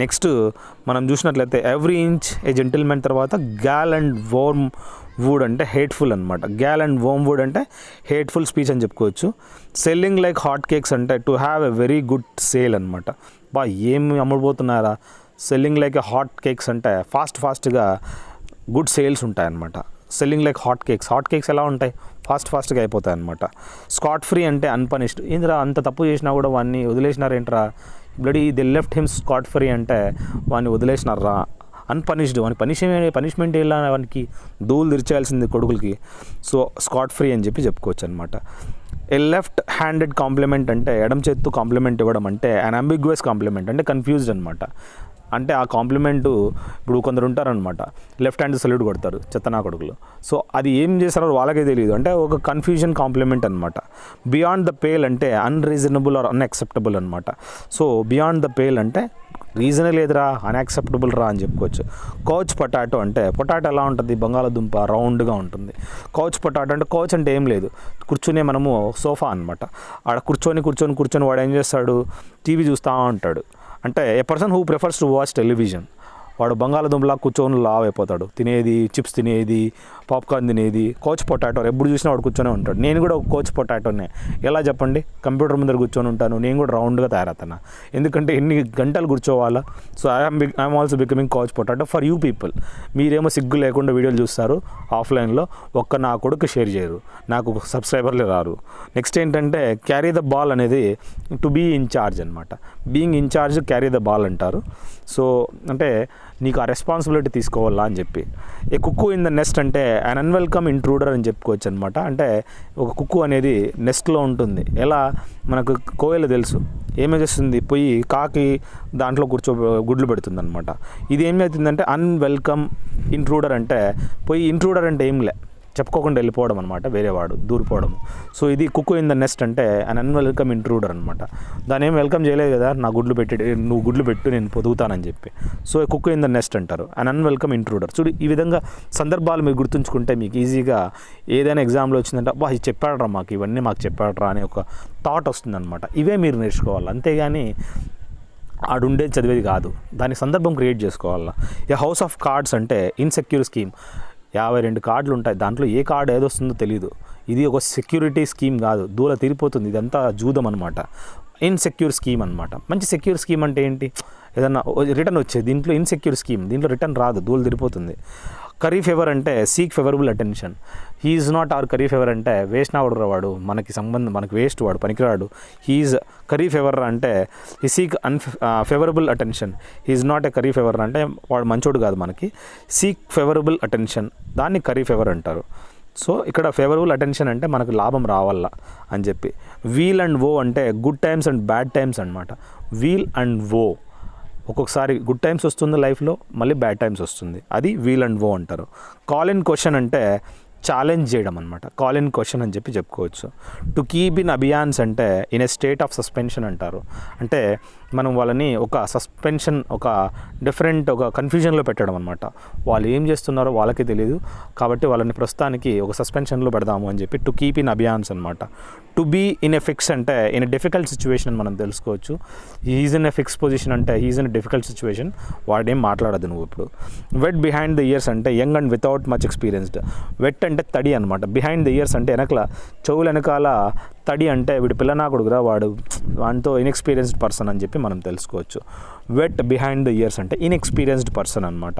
నెక్స్ట్ మనం చూసినట్లయితే ఎవ్రీ ఇంచ్ ఏ జెంటిల్మెన్ తర్వాత గ్యాల్ అండ్ వార్మ్ వుడ్ అంటే హేట్ఫుల్ అనమాట. గ్యాల్ అండ్ వార్మ్ వుడ్ అంటే హేట్ఫుల్ స్పీచ్ అని చెప్పుకోవచ్చు. సెల్లింగ్ లైక్ హాట్ కేక్స్ అంటే to have a very good sale అనమాట. ఏమి అమ్ముడుపోతున్నారా, సెల్లింగ్ లైక్ హాట్ కేక్స్ అంటే ఫాస్ట్గా గుడ్ సేల్స్ ఉంటాయన్నమాట. సెల్లింగ్ లైక్ హాట్ కేక్స్ ఎలా ఉంటాయి, ఫాస్ట్గా అయిపోతాయి అనమాట. స్కాట్ ఫ్రీ అంటే అన్పనిష్డ్. ఏంద్రా అంత తప్పు చేసినా కూడా వాడిని వదిలేసినారేంట్రా, bloody they left him scot free అంటే వాడిని వదిలేసినారా. అన్పనిష్డ్, వాని పనిష్మెంట్ ఎలా, వానికి దూలు తెరిచేయాల్సింది కొడుకులకి. సో స్కాట్ ఫ్రీ అని చెప్పుకోవచ్చు అనమాట. ఏ లెఫ్ట్ హ్యాండెడ్ కాంప్లిమెంట్ అంటే ఎడమ చేత్తో కాంప్లిమెంట్ ఇవ్వడం అంటే అన్ అంబిగ్యువస్ కాంప్లిమెంట్ అంటే కన్ఫ్యూజ్డ్ అనమాట. అంటే ఆ కాంప్లిమెంటు ఇప్పుడు కొందరు ఉంటారనమాట, లెఫ్ట్ హ్యాండ్ సల్యూట్ కొడతారు చెత్తనా కొడుకులు. సో అది ఏం చేస్తారో వాళ్ళకే తెలియదు, అంటే ఒక కన్ఫ్యూజన్ కాంప్లిమెంట్ అనమాట. బియాండ్ ద పేల్ అంటే అన్రీజనబుల్ ఆర్ అన్యాక్సెప్టబుల్ అనమాట. సో బియాండ్ ద పేల్ అంటే రీజనే లేదురా, అన్యాక్సెప్టబుల్ రా అని చెప్పుకోవచ్చు. కౌచ్ పొటాటో అంటే పొటాటో ఎలా ఉంటుంది, బంగాళదుంప రౌండ్గా ఉంటుంది. కౌచ్ పొటాటో అంటే కౌచ్ అంటే ఏం లేదు, కూర్చునే మనము సోఫా అనమాట. ఆడ కూర్చొని వాడు ఏం చేస్తాడు, టీవీ చూస్తూ ఉంటాడు. అంటే a person who prefers to watch television, వాడు బంగాళదుంపలా కూర్చొని లావ్ అయిపోతాడు. తినేది చిప్స్ తినేది, పాప్కార్న్ తినేది. కోచ్ పొటాటో ఎప్పుడు చూసినా వాడు కూర్చొని ఉంటాడు. నేను కూడా ఒక కోచ్ పొటాటోనే. ఎలా చెప్పండి, కంప్యూటర్ ముందర కూర్చొని ఉంటాను, నేను కూడా రౌండ్గా తయారవుతాను. ఎందుకంటే ఎన్ని గంటలు కూర్చోవాలా. So I'm also becoming couch potato for you people. మీరేమో సిగ్గు లేకుండా వీడియోలు చూస్తారు ఆఫ్లైన్లో, నా కొడుకు షేర్ చేయరు, నాకు సబ్స్క్రైబర్లే రారు. నెక్స్ట్ ఏంటంటే క్యారీ ద బాల్ అనేది టు బీ ఇన్ఛార్జ్ అనమాట. Being in charge carry the ball అంటారు. సో అంటే నీకు ఆ రెస్పాన్సిబిలిటీ తీసుకోవాలా అని చెప్పి. A cuckoo in the nest అంటే అన్ అన్వెల్కమ్ ఇంట్రూడర్ అని చెప్పుకోవచ్చు అనమాట. అంటే ఒక కుక్కు అనేది నెస్ట్లో ఉంటుంది. ఎలా మనకు కోయలు తెలుసు, ఏమేం చేస్తుంది, పోయి కాకి దాంట్లో గుడ్లు పెడుతుంది అనమాట. ఇది ఏమవుతుందంటే అన్వెల్కమ్ ఇంట్రూడర్ అంటే పోయి ఇంట్రూడర్ అంటే ఏంలే, చెప్పుకోకుండా వెళ్ళిపోవడం అనమాట, వేరేవాడు దూరిపోవడం. సో ఇది కుక్కు ఇన్ ద నెస్ట్ అంటే అన్ అన్వెల్కమ్ ఇంట్రూడర్ అనమాట. దాన్ని ఏం వెల్కమ్ చేయలేదు కదా, నువ్వు గుడ్లు పెట్టు నేను పొదుగుతానని చెప్పి. So cook in the NEFT అంటారు, అన్ అన్వెల్కమ్ ఇంట్రూడర్. చూడు ఈ విధంగా సందర్భాలు మీరు గుర్తుంచుకుంటే మీకు ఈజీగా ఏదైనా ఎగ్జామ్లో వచ్చిందంటే ఇది చెప్పాడరా మాకు, ఇవన్నీ మాకు చెప్పాడరా అనే ఒక థాట్ వస్తుందన్నమాట. ఇవే మీరు నేర్చుకోవాలి, అంతేగాని ఆడుండే చదివేది కాదు. దాని సందర్భం క్రియేట్ చేసుకోవాలా. ఏ హౌస్ ఆఫ్ కార్డ్స్ అంటే ఇన్సెక్యూర్ స్కీమ్. 52 కార్డులు ఉంటాయి, దాంట్లో ఏ కార్డు ఏదొస్తుందో తెలియదు. ఇది ఒక సెక్యూరిటీ స్కీమ్ కాదు, దూల తీరిపోతుంది, ఇదంతా జూదం అనమాట. ఇన్సెక్యూర్ స్కీమ్ అనమాట. మంచి సెక్యూర్ స్కీమ్ అంటే ఏంటి, ఏదన్నా రిటర్న్ వచ్చేది. దీంట్లో ఇన్సెక్యూర్ స్కీమ్, దీంట్లో రిటర్న్ రాదు, దూలు తిరిపోతుంది. కరీ ఫేవర్ అంటే seek favourable attention. He is not our curry favour అంటే వేస్ట్ నా వాడు, మనకి వేస్ట్, వాడు పనికిరాడు. హీఈస్ కరీ ఫేవర్ అంటే ఈ seek favourable attention. He is not a curry favour అంటే వాడు మంచోడు కాదు మనకి. సీక్ ఫేవరబుల్ అటెన్షన్, దాన్ని కరీ ఫేవర్ అంటారు. సో ఇక్కడ ఫేవరబుల్ అటెన్షన్ అంటే మనకు లాభం రావాలా అని చెప్పి. వీల్ అండ్ వో అంటే good times and bad times అనమాట. వీల్ అండ్ వో, ఒక్కొక్కసారి గుడ్ టైమ్స్ వస్తుంది లైఫ్లో, మళ్ళీ బ్యాడ్ టైమ్స్ వస్తుంది, అది వీల్ అండ్ వో అంటారు. కాల్ ఇన్ క్వశ్చన్ అంటే ఛాలెంజ్ చేయడం అనమాట. కాల్ ఇన్ క్వశ్చన్ అని చెప్పుకోవచ్చు. టు కీప్ ఇన్ అబియాన్స్ అంటే in A state of suspension అంటారు. అంటే మనం వాళ్ళని ఒక సస్పెన్షన్, ఒక డిఫరెంట్, ఒక కన్ఫ్యూజన్లో పెట్టడం అనమాట. వాళ్ళు ఏం చేస్తున్నారో వాళ్ళకే తెలియదు, కాబట్టి వాళ్ళని ప్రస్తుతానికి ఒక సస్పెన్షన్లో పెడదాము అని చెప్పి టు కీప్ ఇన్ అబియాన్స్ అనమాట. To be in a fix అంటే ఇన్ ఏ డిఫికల్ట్ సిచ్యువేషన్ మనం తెలుసుకోవచ్చు. He's in a fix position అంటే he's in a difficult situation, వాడేం మాట్లాడదు నువ్వు ఇప్పుడు. వెట్ బిహైండ్ ద ఇయర్స్ అంటే young and without much experienced. Wet అంటే తడి అనమాట. బిహైండ్ ద ఇయర్స్ అంటే వెనకాల చెవులు వెనకాల తడి అంటే వీడు పిల్లనాకుడుగురా, వాడితో ఇన్ఎక్స్పీరియన్స్డ్ పర్సన్ అని చెప్పి మనం తెలుసుకోవచ్చు. వెట్ బిహైండ్ ద ఇయర్స్ అంటే ఇన్ఎక్స్పీరియన్స్డ్ పర్సన్ అనమాట.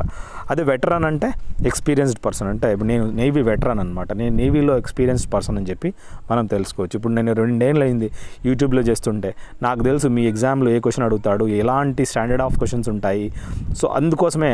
అదే వెటరన్ అంటే ఎక్స్పీరియన్స్డ్ పర్సన్. అంటే ఇప్పుడు నేను నేవీ వెటరన్ అనమాట, నేను నేవీలో ఎక్స్పీరియన్స్డ్ పర్సన్ అని చెప్పి మనం తెలుసుకోవచ్చు. ఇప్పుడు నేను 2 ఏళ్ళు అయింది యూట్యూబ్లో చేస్తుంటే నాకు తెలుసు మీ ఎగ్జామ్లో ఏ క్వశ్చన్ అడుగుతాడు, ఎలాంటి స్టాండర్డ్ ఆఫ్ క్వశ్చన్స్ ఉంటాయి. సో అందుకోసమే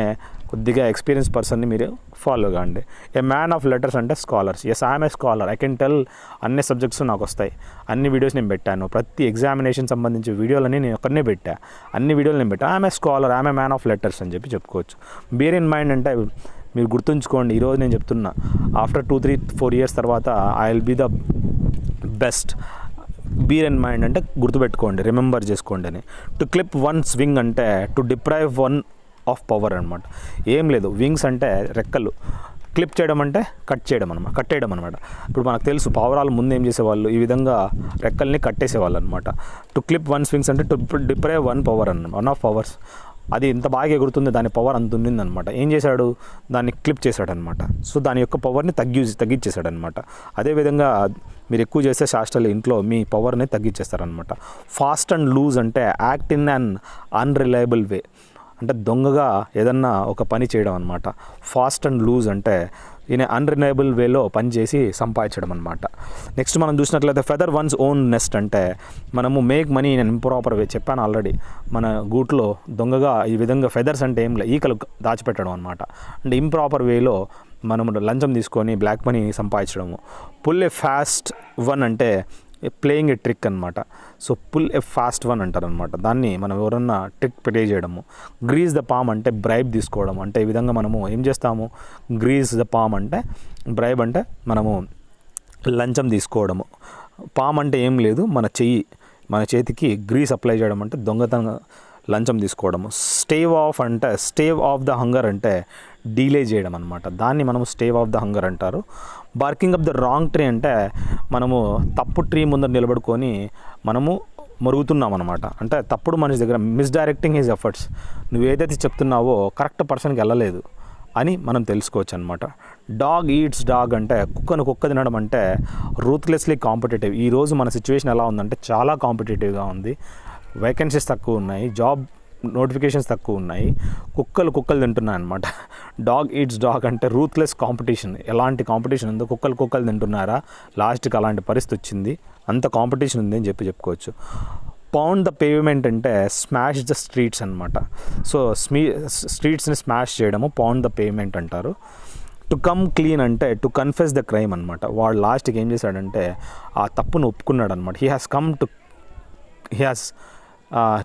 కొద్దిగా ఎక్స్పీరియన్స్ పర్సన్ని మీరు ఫాలో కాండి. ఏ మ్యాన్ ఆఫ్ లెటర్స్ అంటే scholars. Yes, I'm a scholar, I can tell. అన్ని సబ్జెక్ట్స్ నాకు వస్తాయి, అన్ని వీడియోస్ నేను పెట్టాను, ప్రతి ఎగ్జామినేషన్ సంబంధించి వీడియోలన్నీ నేను ఒక్కనే పెట్టా, అన్ని వీడియోలు నేను పెట్టాను. I'm a scholar, I'm a man of letters అని చెప్పి చెప్పుకోవచ్చు. బేర్ ఇన్ మైండ్ అంటే మీరు గుర్తుంచుకోండి, ఈరోజు నేను చెప్తున్నా, ఆఫ్టర్ 2-3-4 ఇయర్స్ తర్వాత I will be the best. Bear in mind అంటే గుర్తుపెట్టుకోండి, రిమెంబర్ చేసుకోండి అని. టు క్లిప్ వన్ స్వింగ్ అంటే to deprive one of power అనమాట. ఏం లేదు, వింగ్స్ అంటే రెక్కలు, క్లిప్ చేయడం అంటే కట్టేయడం అనమాట. ఇప్పుడు మనకు తెలుసు పావురాలు ముందు ఏం చేసేవాళ్ళు, ఈ విధంగా రెక్కల్ని కట్టేసేవాళ్ళు అనమాట. టు క్లిప్ వన్ స్వింగ్స్ అంటే to deprive one of powers. అది ఇంత బాగా ఎగురుతుంది, దాని పవర్ అంత ఉండిందనమాట. ఏం చేశాడు, దాన్ని క్లిప్ చేశాడనమాట. సో దాని యొక్క పవర్ని తగ్గించేశాడనమాట. అదేవిధంగా మీరు ఎక్కువ చేస్తే శాస్త్రాలు ఇంట్లో మీ పవర్ని తగ్గించేస్తారనమాట. ఫాస్ట్ అండ్ లూజ్ అంటే యాక్ట్ ఇన్ అన్ అన్రిలయబుల్ వే, అంటే దొంగగా ఏదన్నా ఒక పని చేయడం అనమాట. ఫాస్ట్ అండ్ లూజ్ అంటే ఈయన అన్రిలయబుల్ వేలో పనిచేసి సంపాదించడం అనమాట. నెక్స్ట్ మనం చూసినట్లయితే ఫెదర్ వన్స్ ఓన్ నెస్ట్ అంటే మనము మేక్ మనీ ఇన్ ఇంప్రాపర్ వే. చెప్పాను ఆల్రెడీ, మన గూట్లో దొంగగా ఈ విధంగా ఫెదర్స్ అంటే ఏం లే, ఈకలు దాచిపెట్టడం అనమాట. అంటే ఇంప్రాపర్ వేలో మనము లంచం తీసుకొని బ్లాక్ మనీ సంపాదించడము. పుల్ ఏ ఫాస్ట్ వన్ అంటే ప్లేయింగ్ ఏ ట్రిక్ అనమాట. సో పుల్ ఏ ఫాస్ట్ వన్ అంటారు అనమాట. దాన్ని మనం ఎవరన్నా ట్రిక్ ప్లే చేయడము. గ్రీజ్ ద పామ్ అంటే బ్రైబ్ తీసుకోవడం. అంటే ఈ విధంగా మనము ఏం చేస్తాము, గ్రీజ్ ద పామ్ అంటే బ్రైబ్ అంటే మనము లంచం తీసుకోవడము. పామ్ అంటే ఏం లేదు, మన చేతికి గ్రీస్ అప్లై చేయడం అంటే దొంగతనం లంచం తీసుకోవడము. స్టేవ్ ఆఫ్ ద హంగర్ అంటే డీలే చేయడం అనమాట. దాన్ని మనము స్టేవ్ ఆఫ్ ద హంగర్ అంటారు. Barking up the wrong tree అంటే మనము తప్పు ట్రీ ముందర నిలబడుకొని మనము మరుగుతున్నాం అనమాట. అంటే తప్పుడు మనిషి దగ్గర మిస్డైరెక్టింగ్ హిజ్ ఎఫర్ట్స్. నువ్వు ఏదైతే చెప్తున్నావో కరెక్ట్ పర్సన్కి వెళ్ళలేదు అని మనం తెలుసుకోవచ్చు అనమాట. డాగ్ ఈట్స్ డాగ్ అంటే కుక్క తినడం అంటే రూత్లెస్లీ కాంపిటేటివ్. ఈరోజు మన సిచ్యువేషన్ ఎలా ఉందంటే చాలా కాంపిటేటివ్గా ఉంది. వేకెన్సీస్ తక్కువ ఉన్నాయి, జాబ్ నోటిఫికేషన్స్ తక్కువ ఉన్నాయి, కుక్కలు తింటున్నాయి అనమాట. డాగ్ ఈట్స్ డాగ్ అంటే రూత్లెస్ కాంపిటీషన్. ఎలాంటి కాంపిటీషన్ ఉందో, కుక్కలు తింటున్నారా, లాస్ట్కి అలాంటి పరిస్థితి వచ్చింది, అంత కాంపిటీషన్ ఉంది అని చెప్పుకోవచ్చు. పౌండ్ ద పేవ్మెంట్ అంటే స్మాష్ ద స్ట్రీట్స్ అనమాట. సో స్ట్రీట్స్ని స్మాష్ చేయడము పౌండ్ ద పేవ్మెంట్ అంటారు. టు కమ్ క్లీన్ అంటే టు కన్ఫెస్ ద క్రైమ్ అనమాట. వాడు లాస్ట్కి ఏం చేశాడంటే ఆ తప్పును ఒప్పుకున్నాడు అనమాట. He has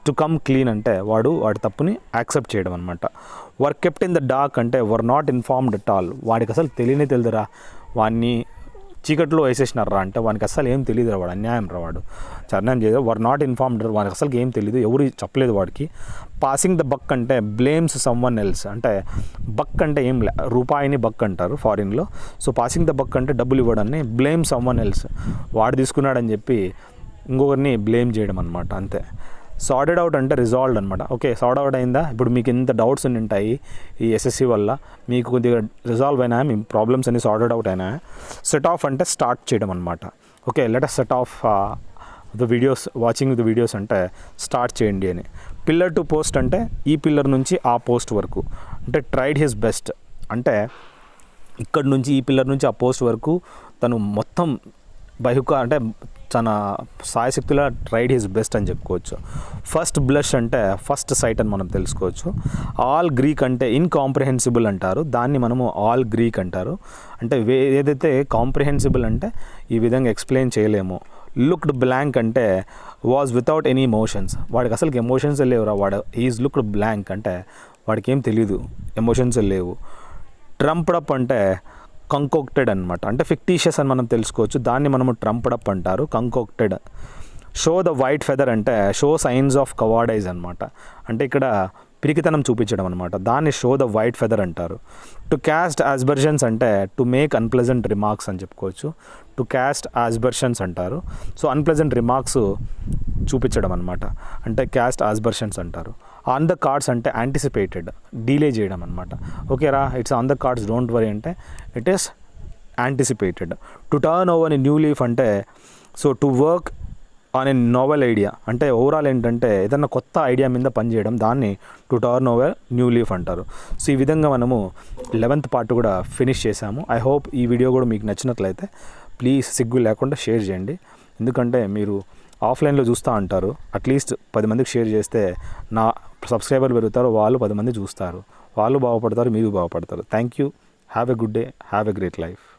to come clean అంటే వాడి తప్పుని యాక్సెప్ట్ చేయడం అనమాట. Were kept in the dark అంటే were not informed at all. వాడికి అసలు తెలియదురా, వాడిని చీకట్లో వేసేసినారా అంటే వానికి అసలు ఏం తెలియదురా, వాడు అన్యాయం అన్యాయం చేయదు. వర్ నాట్ ఇన్ఫార్మ్డ్, వాడికి అసలు ఏం తెలియదు, ఎవరు చెప్పలేదు వాడికి. పాసింగ్ ద బక్ అంటే బ్లేమ్స్ సమ్వన్ ఎల్స్. అంటే బక్ అంటే ఏం లే, రూపాయిని బక్ అంటారు ఫారిన్లో. సో పాసింగ్ ద బక్ అంటే డబ్బులు ఇవ్వడాన్ని, బ్లేమ్ సమ్వన్ ఎల్స్, వాడు తీసుకున్నాడని చెప్పి ఇంకొకరిని బ్లేమ్ చేయడం అనమాట, అంతే. సార్టెడ్ అవుట్ అంటే రిజాల్వ్డ్ అనమాట. ఓకే, సార్ట్ అవుట్ అయిందా, ఇప్పుడు మీకు ఇంత డౌట్స్ ఉంటాయి ఈ ఎస్ఎస్సి వల్ల, మీకు కొద్దిగా రిజాల్వ్ అయినా, మీ ప్రాబ్లమ్స్ అన్ని సార్టెడ్ అవుట్ అయినా. సెట్ ఆఫ్ అంటే స్టార్ట్ చేయడం అనమాట. Okay, let us set off the videos, watching the videos అంటే స్టార్ట్ చేయండి అని. పిల్లర్ టు పోస్ట్ అంటే ఈ పిల్లర్ నుంచి ఆ పోస్ట్ వరకు, అంటే ట్రైడ్ హిస్ బెస్ట్. అంటే ఇక్కడ నుంచి ఈ పిల్లర్ నుంచి ఆ పోస్ట్ వరకు తను మొత్తం అంటే తన సాయశక్తిలో ట్రైడ్ హిస్ బెస్ట్ అని చెప్పుకోవచ్చు. ఫస్ట్ బ్లష్ అంటే ఫస్ట్ సైట్ అని మనం తెలుసుకోవచ్చు. ఆల్ గ్రీక్ అంటే ఇన్కాంప్రిహెన్సిబుల్ అంటారు, దాన్ని మనము ఆల్ గ్రీక్ అంటారు. అంటే ఏదైతే కాంప్రిహెన్సిబుల్ అంటే ఈ విధంగా ఎక్స్ప్లెయిన్ చేయలేము. లుక్డ్ బ్లాంక్ అంటే వాజ్ వితౌట్ ఎనీ ఎమోషన్స్. వాడికి అసలు ఎమోషన్స్ లేవురా, ఈజ్ లుక్డ్ బ్లాంక్ అంటే వాడికి ఏం తెలీదు, ఎమోషన్స్ లేవు. ట్రంప్డ్ అప్ అంటే కంకోక్టెడ్ అనమాట. అంటే ఫిక్టీషియస్ అని మనం తెలుసుకోవచ్చు, దాన్ని మనము ట్రంప్డ్ అప్ అంటారు, కంకోక్టెడ్. షో ద వైట్ ఫెదర్ అంటే షో సైన్స్ ఆఫ్ కవార్డైజ్ అనమాట. అంటే ఇక్కడ పిరికితనం చూపించడం అనమాట, దాన్ని షో ద వైట్ ఫెదర్ అంటారు. టు క్యాస్ట్ యాస్పర్షన్స్ అంటే టు మేక్ అన్ప్లెజెంట్ రిమార్క్స్ అని చెప్పుకోవచ్చు. టు క్యాస్ట్ యాస్పర్షన్స్ అంటారు. సో అన్ప్లెజెంట్ రిమార్క్స్ చూపించడం అనమాట, అంటే క్యాస్ట్ యాస్పర్షన్స్ అంటారు. ఆన్ ద కార్డ్స్ అంటే యాంటిసిపేటెడ్, డీలే చేయడం అనమాట. ఓకేరా, it's on the cards, don't worry అంటే it is anticipated. To turn over a new leaf అంటే so to work on a novel idea అంటే ఓవరాల్ ఏంటంటే ఏదన్నా కొత్త ఐడియా మీద పనిచేయడం, దాన్ని to turn over new leaf అంటారు. సో ఈ విధంగా మనము 11th పార్ట్ కూడా ఫినిష్ చేశాము. ఐ హోప్ ఈ వీడియో కూడా మీకు నచ్చినట్లయితే ప్లీజ్ సిగ్గు లేకుండా షేర్ చేయండి. ఎందుకంటే మీరు ఆఫ్లైన్లో చూస్తూ ఉంటారు, అట్లీస్ట్ 10 మందికి షేర్ చేస్తే నా సబ్స్క్రైబర్లు పెరుగుతారు, వాళ్ళు 10 మంది చూస్తారు, వాళ్ళు బాగుపడతారు, మీరు బాగుపడతారు. Thank you. Have a good day, have a great life.